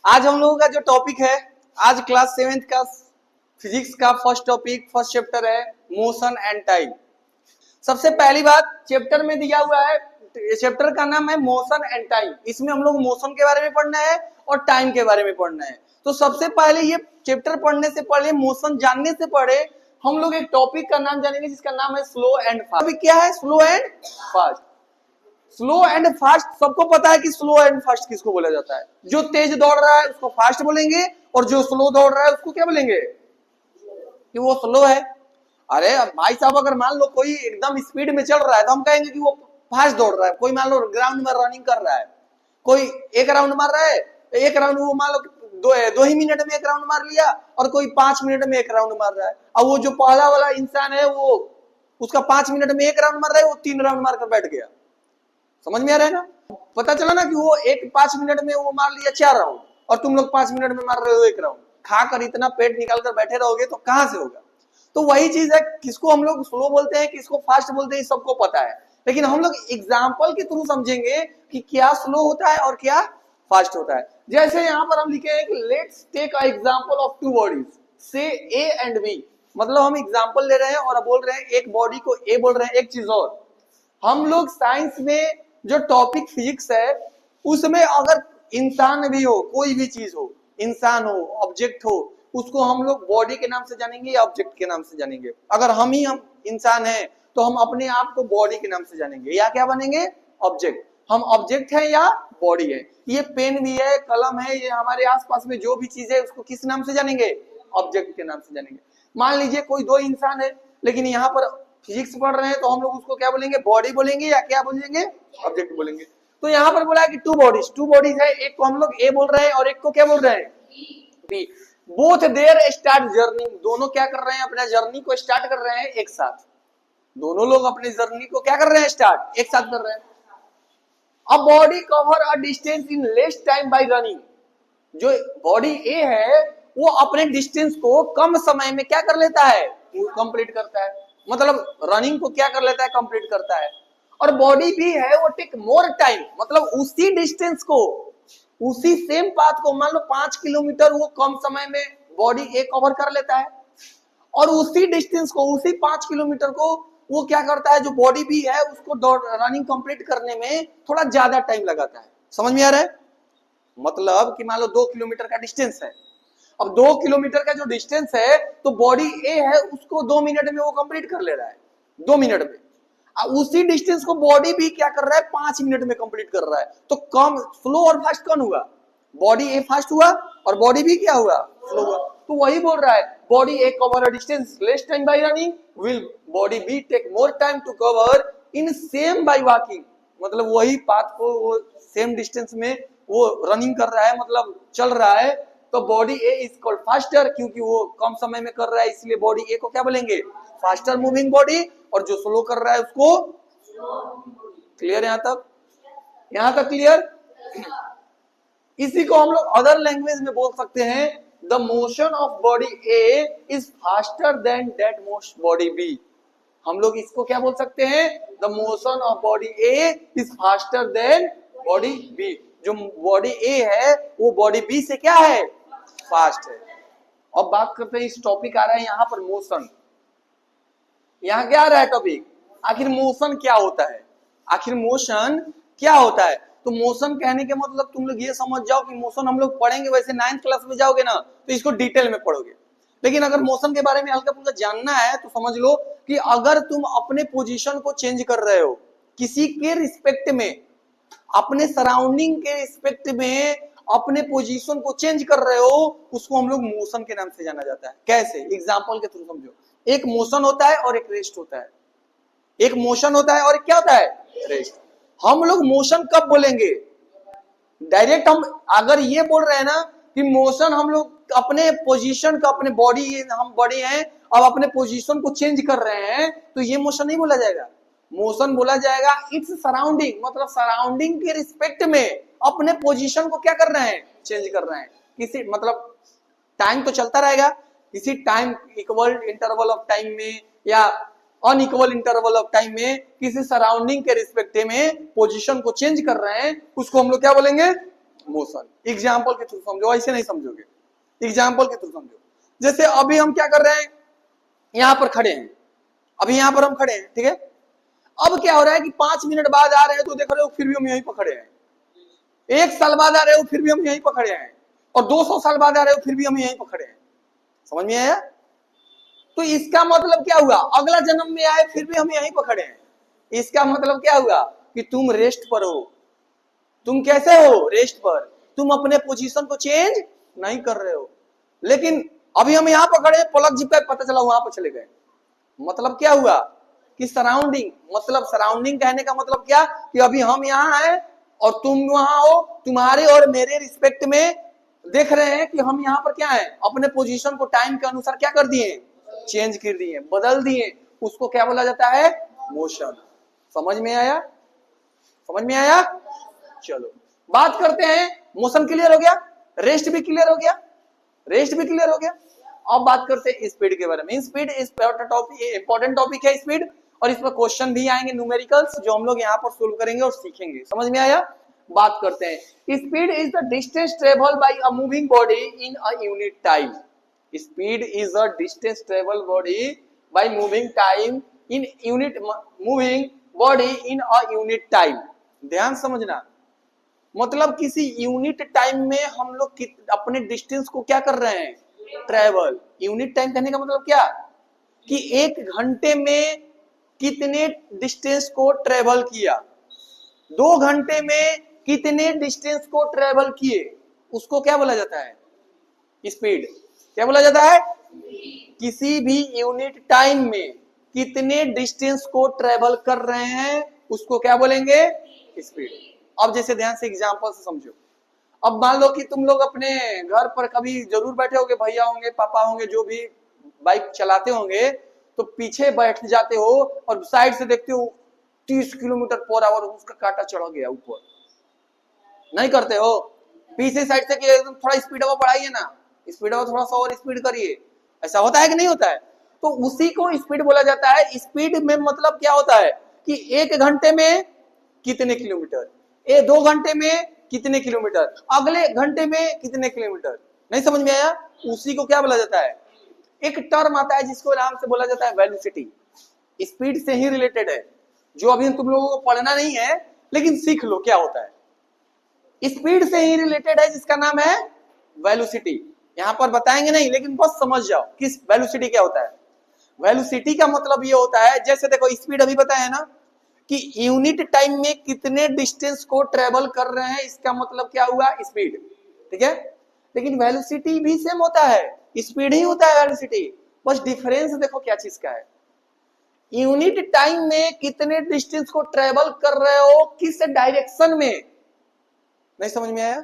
आज हम लोगों का जो टॉपिक है, आज क्लास 7th का फिजिक्स का फर्स्ट टॉपिक, फर्स्ट चैप्टर है मोशन एंड टाइम। सबसे पहली बात चैप्टर में दिया हुआ है, चैप्टर का नाम है मोशन एंड टाइम। इसमें हम लोग मोशन के बारे में पढ़ना है और टाइम के बारे में पढ़ना है। तो सबसे पहले ये चैप्टर पढ़ने से पहले, मोशन जानने से पहले हम लोग एक टॉपिक का नाम जानेंगे जिसका नाम है स्लो एंड फास्ट। अभी क्या है slow and fast? Slow and fast सबको पता है कि स्लो एंड फास्ट किसको बोला जाता है। जो तेज दौड़ रहा है उसको फास्ट बोलेंगे और जो स्लो दौड़ रहा है उसको क्या बोलेंगे कि वो स्लो है। अरे भाई साहब, अगर मान लो कोई एकदम स्पीड में चल रहा है तो हम कहेंगे कि वो फास्ट दौड़ रहा है। कोई मान लो ग्राउंड में रनिंग कर रहा है, कोई एक राउंड मार रहा है, एक राउंड वो मान लो दो ही मिनट में एक राउंड मार लिया, और कोई 5 मिनट में एक राउंड मार रहा है। अब वो जो पहला वाला इंसान है वो उसका 5 मिनट में एक राउंड मार रहा है, वो 3 राउंड मारकर बैठ गया। समझ में आ रहा है ना? पता चला ना कि वो 5 मिनट में वो मार लिया 4 राउंड और तुम लोग 5 मिनट में मार रहे हो 1 राउंड। खाकर इतना पेट निकाल कर बैठे रहोगे तो कहां से होगा? तो वही चीज है, किसको हम लोग स्लो बोलते हैं, किसको फास्ट बोलते हैं, सबको पता है। लेकिन हम लोग एग्जाम्पल के थ्रू समझेंगे कि क्या स्लो होता है और क्या फास्ट होता है। जैसे यहाँ पर हम लिखे हैं let's take a example of 2 bodies से ए एंड बी। मतलब हम एग्जांपल ले रहे हैं और बोल रहे हैं एक बॉडी को ए बोल रहे हैं। एक चीज और, हम लोग साइंस में जो टॉपिक फिजिक्स है उसमें अगर इंसान भी हो, कोई भी चीज हो, इंसान हो, ऑब्जेक्ट हो, उसको हम लोग बॉडी के नाम से जानेंगे या ऑब्जेक्ट के नाम से जानेंगे। अगर हम इंसान हैं तो हम अपने आप को बॉडी के नाम से जानेंगे या क्या बनेंगे? ऑब्जेक्ट। हम ऑब्जेक्ट है या बॉडी है। ये पेन भी है, कलम है, ये हमारे आसपास में जो भी चीज है उसको किस नाम से जानेंगे? ऑब्जेक्ट के नाम से जानेंगे। मान लीजिए कोई 2 इंसान है, लेकिन यहाँ पर फिजिक्स पढ़ रहे हैं तो हम लोग उसको क्या बोलेंगे? बॉडी बोलेंगे या क्या बोलेंगे? ऑब्जेक्ट बोलेंगे। तो यहाँ पर बोला है कि 2 बॉडीज है, एक को हम लोग ए बोल रहे हैं और एक को क्या बोल रहे हैं? B. Both their start journey. दोनों क्या कर रहे हैं? अपना जर्नी को स्टार्ट कर रहे हैं एक साथ। दोनों लोग अपनी जर्नी को क्या कर रहे हैं? स्टार्ट एक साथ कर रहे हैं। अब body cover a distance in less time by running. जो बॉडी ए है वो अपने डिस्टेंस को कम समय में क्या कर लेता है? कंप्लीट करता है। मतलब रनिंग को क्या कर लेता है? कंप्लीट करता है। और बॉडी भी है वो टेक मोर टाइम, मतलब उसी डिस्टेंस को, उसी सेम पाथ को, मान लो 5 किलोमीटर, वो कम समय में बॉडी ए कवर कर लेता है। और उसी डिस्टेंस को, उसी 5 किलोमीटर को वो क्या करता है, जो बॉडी भी है उसको रनिंग कंप्लीट करने में थोड़ा ज्यादा टाइम लगाता है। समझ में आ रहा है? मतलब कि मान लो 2 किलोमीटर का डिस्टेंस है। अब 2 किलोमीटर का जो डिस्टेंस है तो बॉडी ए है उसको 2 मिनट में वो कंप्लीट कर ले रहा है, 2 मिनट में। उसी डिस्टेंस को बॉडी भी क्या कर रहा है? 5 मिनट में कंप्लीट कर रहा है। तो कम स्लो और फास्ट कौन हुआ? बॉडी ए फास्ट हुआ और बॉडी भी क्या हुआ? स्लो हुआ। तो वही बोल रहा है body A cover a distance less time by running, will body B take more time to cover in same by walking. मतलब वही पाथ को वो सेम डिस्टेंस में वो रनिंग कर रहा है, मतलब चल रहा है। तो body A is called faster, क्योंकि वो कम समय में कर रहा है, इसलिए बॉडी ए को क्या बोलेंगे? Faster moving body. और जो स्लो कर रहा है उसको क्लियर? यहां तक, यहां तक क्लियर? इसी को हम लोग अदर लैंग्वेज में बोल सकते हैं the motion of body A is faster than that most body B. हम लोग इसको क्या बोल सकते हैं? The motion of body A is faster than body B. जो बॉडी ए है वो बॉडी बी से क्या है? फास्ट है। अब बात करते हैं, इस टॉपिक आ रहा है यहाँ पर मोशन। यहाँ क्या आ रहा है टॉपिक? आखिर मोशन क्या होता है? आखिर मोशन क्या होता है? तो मोशन कहने के मतलब तुम लोग ये समझ जाओ कि मोशन हम लोग पढ़ेंगे, वैसे 9th क्लास में जाओगे ना तो इसको डिटेल में पढ़ोगे। लेकिन अगर मोशन के बारे में हल्का फुल्का जानना है तो समझ लो कि अगर तुम अपने पोजीशन को चेंज कर रहे हो किसी के रिस्पेक्ट में, अपने सराउंडिंग के रिस्पेक्ट में अपने पोजीशन को चेंज कर रहे हो, उसको हम लोग मोशन के नाम से जाना जाता है। कैसे? एग्जांपल के थ्रू समझो। एक मोशन होता है और एक रेस्ट होता है। एक मोशन होता है और क्या होता है? रेस्ट। हम लोग मोशन कब बोलेंगे? डायरेक्ट हम अगर ये बोल रहे हैं ना कि मोशन हम लोग अपने पोजीशन का, अपने बॉडी, हम बॉडी हैं अब अपने पोजीशन को चेंज कर रहे हैं, तो ये मोशन नहीं बोला जाएगा। मोशन बोला जाएगा इट्स सराउंडिंग, मतलब सराउंडिंग के रिस्पेक्ट में अपने पोजीशन को क्या कर रहे हैं? चेंज कर रहे हैं। किसी मतलब टाइम तो चलता रहेगा, किसी time equal interval of time में या अनइक्वल इंटरवल ऑफ टाइम में किसी सराउंडिंग के रिस्पेक्ट में पोजीशन को चेंज कर रहे हैं, उसको हम लोग क्या बोलेंगे? मोशन। एग्जाम्पल के थ्रू समझो, ऐसे नहीं समझोगे, एग्जाम्पल के थ्रू समझो। जैसे अभी हम क्या कर रहे हैं, यहां पर खड़े हैं, अभी यहां पर हम खड़े हैं, ठीक है। अब क्या हो रहा है कि 5 मिनट बाद आ रहे हैं तो देख रहे हो फिर भी हम यहीं पकड़े हैं, 1 साल बाद आ रहे हो फिर भी हम यहीं पकड़े हैं, और 200 साल बाद आ रहे हो फिर भी हम यहीं पकड़े हैं। समझ में आया? तो इसका मतलब क्या हुआ, अगला जन्म में आए फिर भी हम यहीं पकड़े हैं। इसका मतलब क्या हुआ कि तुम रेस्ट पर हो। तुम कैसे हो? रेस्ट पर। तुम अपने पोजीशन को चेंज नहीं कर रहे हो। लेकिन अभी हम यहां पकड़े, पलक झपका पता चला वहां पर चले गए। मतलब क्या हुआ कि सराउंडिंग, मतलब सराउंडिंग कहने का मतलब क्या कि अभी हम यहाँ हैं और तुम वहां हो, तुम्हारे और मेरे रिस्पेक्ट में देख रहे हैं कि हम यहाँ पर क्या है, अपने पोजीशन को टाइम के अनुसार क्या कर दिए, चेंज कर दिए, बदल दिए। उसको क्या बोला जाता है? मोशन। समझ में आया? समझ में आया? चलो बात करते हैं। मोशन क्लियर हो गया, रेस्ट भी क्लियर हो गया, रेस्ट भी क्लियर हो गया। अब बात करते हैं स्पीड के बारे में। स्पीड इंपॉर्टेंट टॉपिक है स्पीड, और इसमें क्वेश्चन भी आएंगे न्यूमेरिकल्स, जो हम लोग यहाँ पर सोल्व करेंगे और सीखेंगे। समझ में आया? बात करते हैं। Speed is the distance travel by a moving body in a unit time. Speed is a distance travel body by moving time in unit, moving body in a unit time. ध्यान समझना, मतलब किसी यूनिट टाइम में हम लोग अपने distance को क्या कर रहे हैं, ट्रेवल। यूनिट टाइम कहने का मतलब क्या कि 1 घंटे में कितने डिस्टेंस को ट्रेवल किया, 2 घंटे में कितने डिस्टेंस को ट्रेवल किए, उसको क्या बोला जाता है? स्पीड। क्या बोला जाता है? किसी भी यूनिट टाइम में कितने डिस्टेंस को ट्रेवल कर रहे हैं उसको क्या बोलेंगे? स्पीड। अब जैसे ध्यान से एग्जांपल से समझो। अब मान लो कि तुम लोग अपने घर पर कभी जरूर बैठे होंगे, भैया होंगे, पापा होंगे, जो भी बाइक चलाते होंगे, तो पीछे बैठ जाते हो और साइड से देखते हो 30 किलोमीटर पर आवर उसका कांटा चढ़ गया ऊपर। नहीं करते हो? पीछे साइड से कि एकदम थोड़ा स्पीड अब बढ़ाइए ना, स्पीड अब थोड़ा सा और स्पीड करिए। ऐसा होता है कि नहीं होता है? तो उसी को स्पीड बोला जाता है। स्पीड में मतलब क्या होता है कि 1 घंटे में कितने किलोमीटर, 2 घंटे में कितने किलोमीटर, अगले घंटे में कितने किलोमीटर। नहीं समझ में आया? उसी को क्या बोला जाता है? एक टर्म आता है जिसको नाम से बोला जाता है वेलोसिटी। स्पीड से ही रिलेटेड है, जो अभी तुम लोगों को पढ़ना नहीं है, लेकिन सीख लो क्या होता है। स्पीड से ही रिलेटेड है जिसका नाम है वेलोसिटी। यहां पर बताएंगे नहीं, लेकिन बस समझ जाओ किस वेलोसिटी क्या होता है। वेलोसिटी का मतलब ये होता है, जैसे देखो स्पीड अभी बताया है ना कि यूनिट टाइम में कितने डिस्टेंस को ट्रेवल कर रहे हैं, इसका मतलब क्या हुआ? स्पीड। ठीक है, लेकिन वेलोसिटी भी सेम होता है, स्पीड ही होता है वेलोसिटी। बस डिफरेंस देखो क्या चीज का है। यूनिट टाइम में कितने डिस्टेंस को ट्रेवल कर रहे हो, किस डायरेक्शन में। नहीं समझ में आया?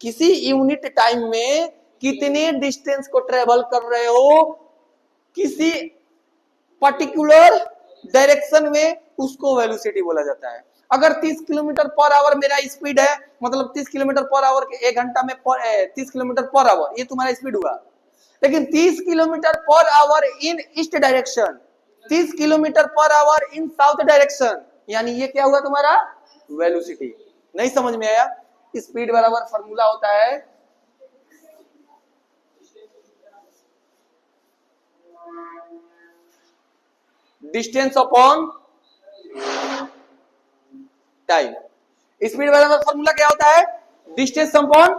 किसी यूनिट टाइम में कितने डिस्टेंस को ट्रेवल कर रहे हो किसी पर्टिकुलर डायरेक्शन में, उसको वेलोसिटी बोला जाता है। अगर 30 किलोमीटर पर आवर मेरा स्पीड है, मतलब 30 किलोमीटर पर आवर के 1 घंटा में 30 किलोमीटर पर आवर, ये तुम्हारा स्पीड हुआ। लेकिन 30 kilometre per hour in east direction, 30 kilometre per hour in south direction, यानी ये क्या हुआ तुम्हारा? वेलोसिटी। नहीं समझ में आया? स्पीड बराबर फॉर्मूला होता है डिस्टेंस अपॉन टाइम। स्पीड बराबर फॉर्मूला क्या होता है? Distance upon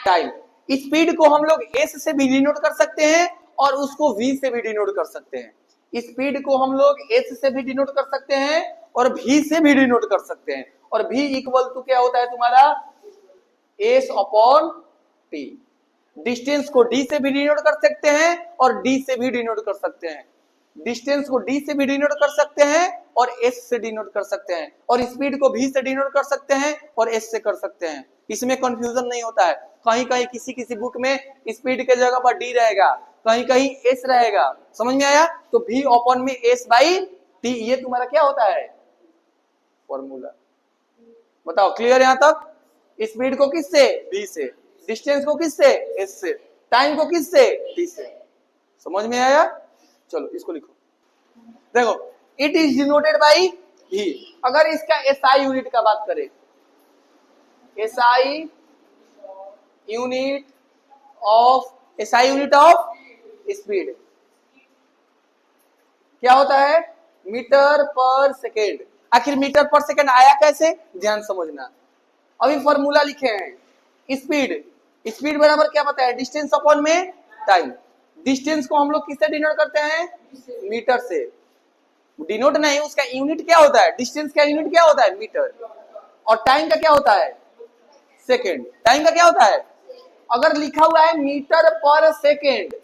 time. स्पीड को हम लोग एस से भी डिनोट कर सकते हैं और उसको वी से भी डिनोट कर सकते हैं। स्पीड को हम लोग एस से भी डिनोट कर सकते हैं और भी से भी डिनोट कर सकते हैं। और भी इक्वल टू क्या होता है तुम्हारा? S upon T. डिस्टेंस को डी से भी डिनोट कर सकते हैं और डी से भी डिनोट कर सकते हैं। डिस्टेंस को डी से भी डिनोट कर सकते हैं और एस से डिनोट कर सकते हैं, और स्पीड को भी से डिनोट कर सकते हैं और एस से कर सकते हैं। इसमें कंफ्यूजन नहीं होता है। कहीं कहीं किसी किसी बुक में स्पीड के जगह पर डी रहेगा, कहीं कहीं एस रहेगा। समझ में आया? तो भी अपॉन में एस बाई टी, ये तुम्हारा क्या होता है? फॉर्मूला। बताओ क्लियर यहां तक? स्पीड को किससे? बी से। डिस्टेंस को किससे? एस से। टाइम को किससे? टी से। समझ में आया? चलो इसको लिखो। देखो, इट इज डिनोटेड बाई भी। अगर इसका एसआई यूनिट का बात करें, एसआई यूनिट ऑफ स्पीड क्या होता है? मीटर पर सेकेंड। आखिर मीटर पर सेकेंड आया कैसे? ध्यान समझना। अभी फॉर्मूला लिखे हैं। स्पीड बराबर क्या पता है? डिस्टेंस अपॉन में टाइम। डिस्टेंस को हम लोग किससे डिनोट करते हैं? मीटर से। डिनोट नहीं, उसका यूनिट क्या होता है? डिस्टेंस का यूनिट क्या होता है? मीटर। और टाइम का क्या होता है? सेकेंड। टाइम का क्या होता है? अगर लिखा हुआ है मीटर पर सेकेंड,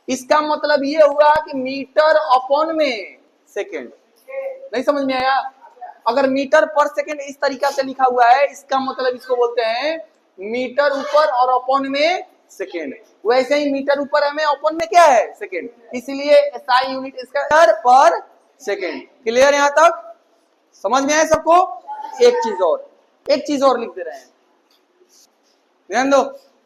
इसका मतलब ये हुआ कि मीटर अपॉन में सेकेंड। नहीं समझ में आया? अगर मीटर पर सेकेंड इस तरीका से लिखा हुआ है, इसका मतलब इसको बोलते हैं मीटर ऊपर और अपॉन में सेकेंड। वैसे ही मीटर ऊपर है में, अपॉन में क्या है? सेकेंड। इसलिए एसआई यूनिट इसका मीटर पर सेकेंड। क्लियर यहां तक? समझ में आया सबको? एक चीज और लिख दे रहे हैं, ध्यान दो।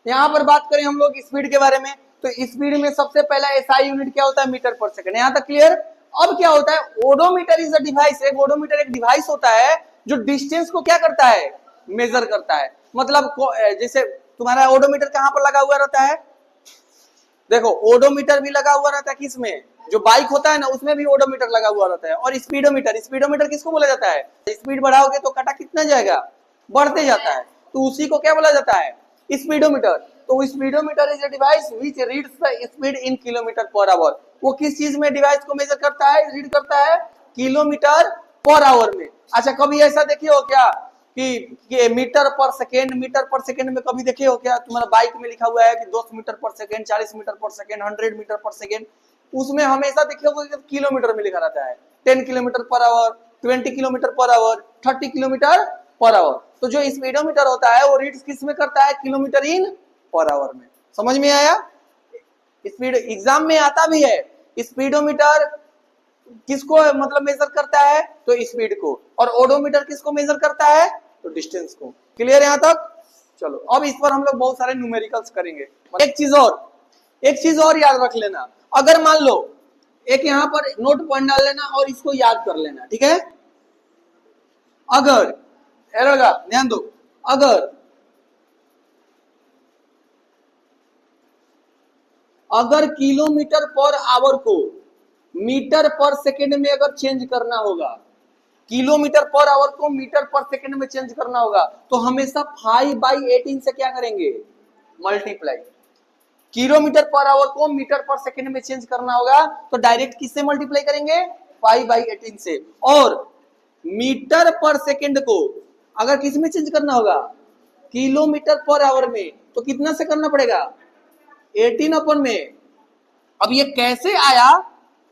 यहां पर बात करें हम लोग स्पीड के बारे में, तो स्पीड में सबसे पहला एसआई यूनिट क्या होता है? मीटर पर सेकंड। यहां तक क्लियर? अब क्या होता है? Odometer is a device. Odometer एक डिवाइस होता है जो डिस्टेंस को क्या करता है? मेजर करता है। मतलब जैसे तुम्हारा ओडोमीटर कहां पर लगा हुआ रहता है? देखो, ओडोमीटर भी लगा हुआ रहता है किसमें? जो बाइक होता है ना, उसमें भी ओडोमीटर लगा हुआ रहता है। और स्पीडोमीटर किसको बोला जाता है? स्पीड बढ़ाओगे तो काटा कितना जाएगा? बढ़ते जाता है, तो उसी को क्या बोला जाता है? स्पीडोमीटर। तो speedometer is a device which reads the speed in kilometre per our. वो किस चीज में डिवाइस को मेजर करता है? रीड करता है किलोमीटर पर आवर में। अच्छा, कभी ऐसा देखिए हो क्या कि मीटर पर सेकेंड में कभी देखे हो क्या? तुम्हारा बाइक में लिखा हुआ है कि 10 मीटर पर सेकेंड, 40 मीटर पर सेकेंड, 100 मीटर पर सेकेंड। उसमें हमेशा देखे हो किलोमीटर में लिखा रहता है। 10 kilometre per our, 20 kilometre per our, 30 kilometre per our. तो जो स्पीडोमीटर होता है वो रीड्स किस में करता है? किलोमीटर इन पर आवर में। समझ में आया? स्पीड एग्जाम में आता भी है। स्पीडोमीटर किसको मतलब मेजर करता है? तो स्पीड को। और ओडोमीटर किसको मेजर करता है? तो डिस्टेंस को। क्लियर यहां तक? चलो, अब इस पर हम लोग बहुत सारे न्यूमेरिकल्स करेंगे। एक चीज और याद रख लेना। अगर मान लो, एक यहां पर नोट पॉइंट डाल लेना और इसको याद कर लेना, ठीक है? अगर ध्यान दो, अगर किलोमीटर पर आवर को मीटर पर सेकेंड में अगर चेंज करना होगा, किलोमीटर पर आवर को मीटर पर सेकेंड में चेंज करना होगा, तो हमेशा 5/18 से क्या करेंगे? मल्टीप्लाई। किलोमीटर पर आवर को मीटर पर सेकेंड में चेंज करना होगा तो डायरेक्ट किससे मल्टीप्लाई करेंगे? 5/18 से। और मीटर पर सेकेंड को अगर किस में चेंज करना होगा? किलोमीटर पर आवर में, तो कितना से करना पड़ेगा? 18 में। अब ये कैसे आया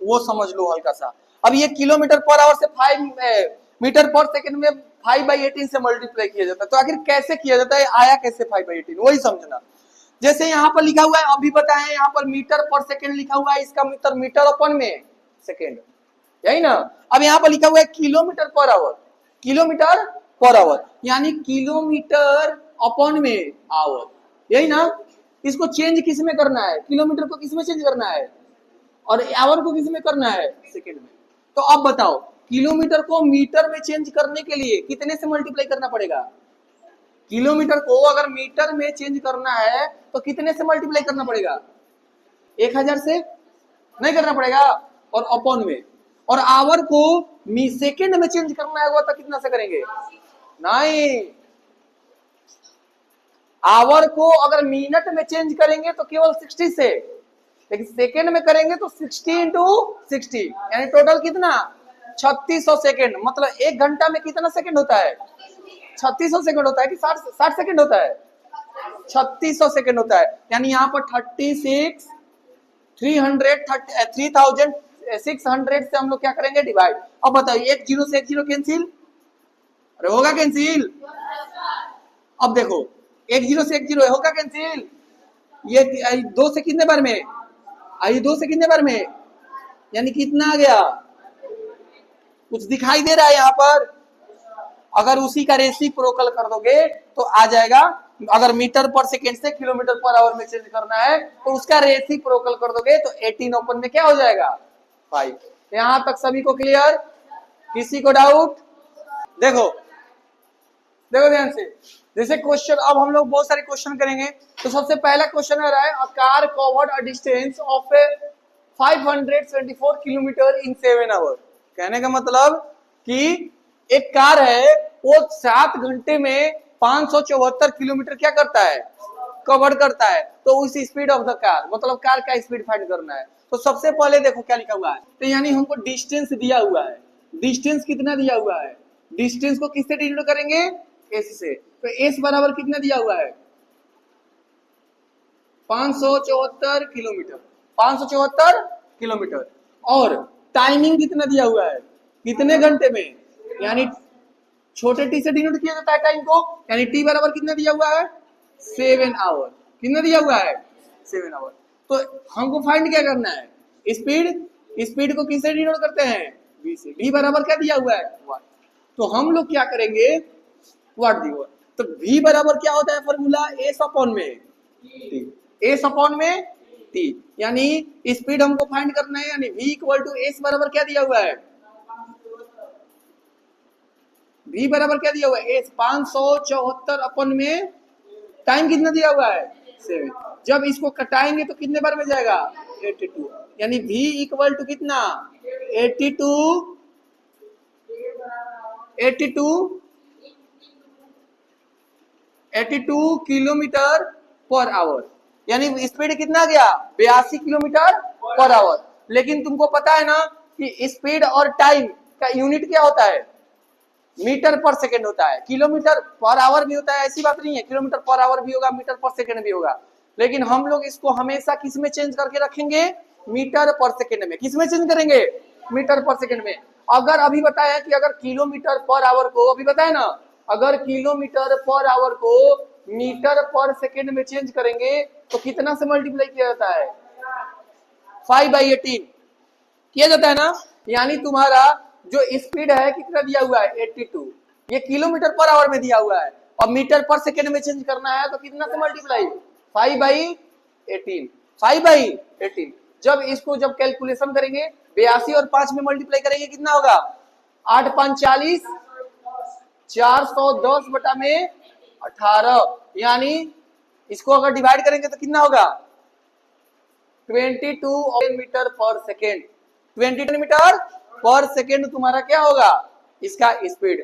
वो समझ लो हल्का सा। अब ये किलोमीटर पर आवर से 5 मीटर पर सेकेंड में 5/18 से मल्टीप्लाई किया जाता है। तो आखिर कैसे किया जाता है? आया कैसे 5/18? वही समझना। जैसे यहाँ पर लिखा हुआ है, अभी बताएं, यहाँ पर मीटर पर सेकेंड लिखा हुआ है, इसका मीटर अपन में सेकेंड, यही ना? अब यहाँ पर लिखा हुआ है किलोमीटर पर आवर, यानी किलोमीटर अपॉन में आवर, यही ना? इसको चेंज किस में करना है? किलोमीटर को किस में चेंज करना है? और आवर को किस में करना है? सेकेंड में। तो अब बताओ, किलोमीटर को मीटर में चेंज करने के लिए कितने से मल्टीप्लाई करना पड़ेगा? किलोमीटर को अगर मीटर में चेंज करना है तो कितने से मल्टीप्लाई करना पड़ेगा? 1000 से नहीं करना पड़ेगा, और अपॉन में। और आवर को सेकेंड में चेंज करना है तो कितना से करेंगे? नहीं, आवर को अगर मिनट में चेंज करेंगे तो केवल 60 से, लेकिन सेकेंड में करेंगे तो 60 इंटू 60, यानी टोटल कितना? 3600 सेकेंड। मतलब 1 घंटा में कितना सेकेंड होता है? 3600 सेकेंड होता है कि 60 सेकेंड होता है? 3600 सेकेंड होता है। यानी यहाँ पर 3600 से हम लोग क्या करेंगे? डिवाइड। अब बताइए, 1 0 से 1 0 कैंसिल, अरे होगा कैंसिल? अब देखो, 1 0 से 1 0 होगा कैंसिल? ये 2 से कितने बार में? 2 से कितने बार में? यानी कितना आ गया? कुछ दिखाई दे रहा है यहाँ पर? अगर उसी का रेसिप्रोकल कर दोगे तो आ जाएगा। अगर मीटर पर सेकेंड से किलोमीटर पर आवर में चेंज करना है तो उसका रेसिप्रोकल कर दोगे तो 18 ओपन में क्या हो जाएगा? 5। यहां तक सभी को क्लियर? किसी को डाउट? देखो, देखो ध्यान से, जैसे क्वेश्चन अब हम लोग बहुत सारे क्वेश्चन करेंगे। तो सबसे पहला क्वेश्चन आ रहा है, a car covered a distance of 524 kilometre in 7 hour. कहने का मतलब कि एक कार है वो 7 घंटे में 574 किलोमीटर क्या करता है, कवर करता है। तो उस स्पीड ऑफ द कार, मतलब कार का स्पीड फाइंड करना है। तो सबसे पहले देखो क्या लिखा हुआ है, तो यानी हमको डिस्टेंस दिया हुआ है। डिस्टेंस कितना दिया हुआ है, डिस्टेंस को किससे डिनोट करेंगे, एस से। तो एस बराबर कितना दिया हुआ है, 574 किलोमीटर, 574 किलोमीटर। और टाइमिंग कितना दिया हुआ है, कितने घंटे में, यानी छोटे टी से डिनोट किया जाता है टाइम को, यानी टी बराबर कितना दिया हुआ है, 7 आवर। कितना दिया हुआ है, 7 आवर। तो हमको फाइंड क्या करना है, स्पीड। स्पीड को किससे डिनोट करते हैं, v से। v बराबर क्या दिया हुआ है, 1। तो हम लोग क्या करेंगे, व्हाट दी हुआ, तो v बराबर क्या होता है फॉर्मूला, एस अपॉन में टी, एस अपॉन में टी। यानी स्पीड हमको फाइंड करना है, यानी v इक्वल टू एस बराबर क्या दिया हुआ है, v बराबर क्या दिया हुआ है, एस 574 अपन में टाइम कितना दिया हुआ है, 7। जब इसको कटाएंगे तो कितने बार में जाएगा, 82। यानी v इक्वल टू कितना, 82 किलोमीटर पर आवर। यानी स्पीड कितना गया, 82 किलोमीटर पर आवर। लेकिन तुमको पता है ना कि स्पीड और टाइम का यूनिट क्या होता है, मीटर पर सेकेंड होता है। किलोमीटर पर आवर भी होता है, ऐसी बात नहीं है, किलोमीटर पर आवर भी होगा, मीटर पर सेकेंड भी होगा। लेकिन हम लोग इसको हमेशा किस में चेंज करके रखेंगे, मीटर पर सेकेंड में। किस में चेंज करेंगे, मीटर पर सेकेंड में। अगर अभी बताया कि अगर किलोमीटर पर आवर को, अभी बताया ना, अगर किलोमीटर पर आवर को मीटर पर सेकेंड में चेंज करेंगे तो कितना से मल्टीप्लाई किया जाता है, 5/18 किया जाता है ना। यानी तुम्हारा जो स्पीड है कितना दिया हुआ है, 82। ये किलोमीटर पर आवर में दिया हुआ है, और मीटर पर सेकेंड में चेंज करना है तो कितना से मल्टीप्लाई, 5/18। 5/18 जब इसको जब कैलकुलेशन करेंगे 82 और 5 में मल्टीप्लाई करेंगे कितना होगा, 8 5 40, 410 बटा में 18। यानी इसको अगर डिवाइड करेंगे तो कितना होगा, 22 मीटर पर सेकेंड। 22 मीटर पर सेकेंड तुम्हारा क्या होगा, इसका स्पीड।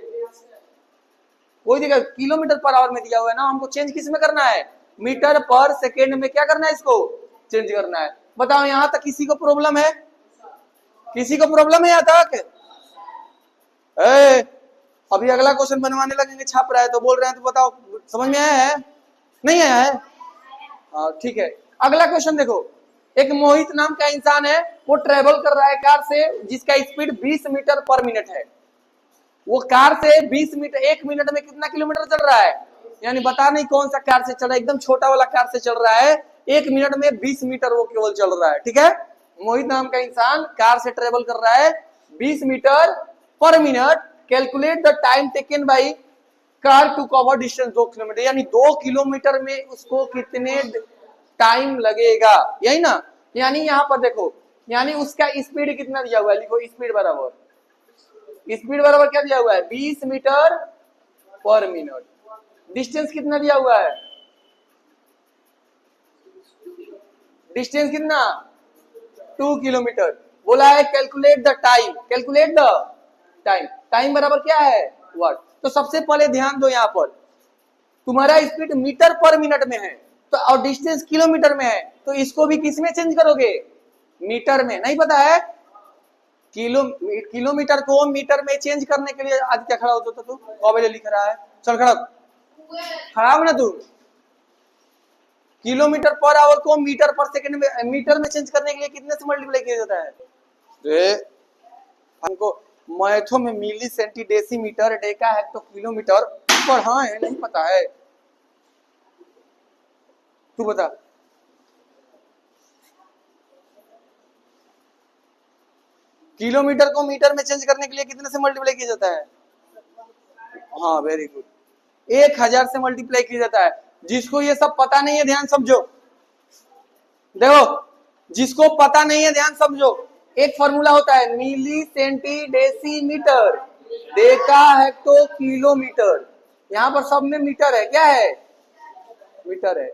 कोई दिक्कत, किलोमीटर पर आवर में दिया हुआ है ना, हमको चेंज किस में करना है, मीटर पर सेकेंड में क्या करना है, इसको चेंज करना है। बताओ यहां तक किसी को प्रॉब्लम है, किसी को प्रॉब्लम है यहां तक, अभी अगला क्वेश्चन बनवाने लगेंगे, छाप रहा है तो बोल रहे हैं, तो बताओ समझ में आया है, नहीं आया है, हाँ ठीक है। अगला क्वेश्चन देखो, एक मोहित नाम का इंसान है, वो ट्रेवल कर रहा है कार से, जिसका स्पीड 20 मीटर पर मिनट है। वो कार से 20 मीटर, 1 मिनट में कितना किलोमीटर चल रहा है, यानी बता नहीं कौन सा कार से चल रहा है, एकदम छोटा वाला कार से चल रहा है। 1 मिनट में 20 मीटर वो केवल चल रहा है, ठीक है। मोहित नाम का इंसान कार से ट्रेवल कर रहा है 20 metre per minute. Calculate the time taken by car to cover distance 2 kilometre, यानी 2 किलोमीटर में उसको कितने टाइम लगेगा, यही ना। यानी यहां पर देखो, यानी उसका स्पीड कितना दिया हुआ है, लिखो स्पीड बराबर, स्पीड बराबर क्या दिया हुआ है, 20 मीटर पर मिनट। डिस्टेंस कितना दिया हुआ है, डिस्टेंस कितना, 2 किलोमीटर। बोला है calculate the time, calculate the time, time बराबर क्या है, व्हाट। तो सबसे पहले ध्यान दो, यहां पर तुम्हारा स्पीड मीटर पर मिनट में है, तो और डिस्टेंस किलोमीटर में है, तो इसको भी किस में चेंज करोगे, मीटर में। नहीं पता है, किलोमीटर को मीटर में चेंज करने के लिए आज क्या खड़ा होता था तू, कॉलेज लिख रहा है, चल खड़ा, खड़ा हो ना तू। किलोमीटर पर आवर को मीटर पर सेकंड में, मीटर में चेंज करने के लिए कितने से मल्टीप्लाई किया जाता है, हमको मैथों में milli centi decimetre, deca hecto kilometre पढ़ा है, नहीं पता है, तू बता। किलोमीटर को मीटर में चेंज करने के लिए कितने से मल्टीप्लाई किया जाता है, हाँ वेरी गुड, 1000 से मल्टीप्लाई किया जाता है। जिसको ये सब पता नहीं है ध्यान समझो, देखो जिसको पता नहीं है ध्यान समझो, एक फॉर्मूला होता है milli centi decimetre, deca hecto kilometre, यहाँ पर सब में मीटर है, क्या है, मीटर है।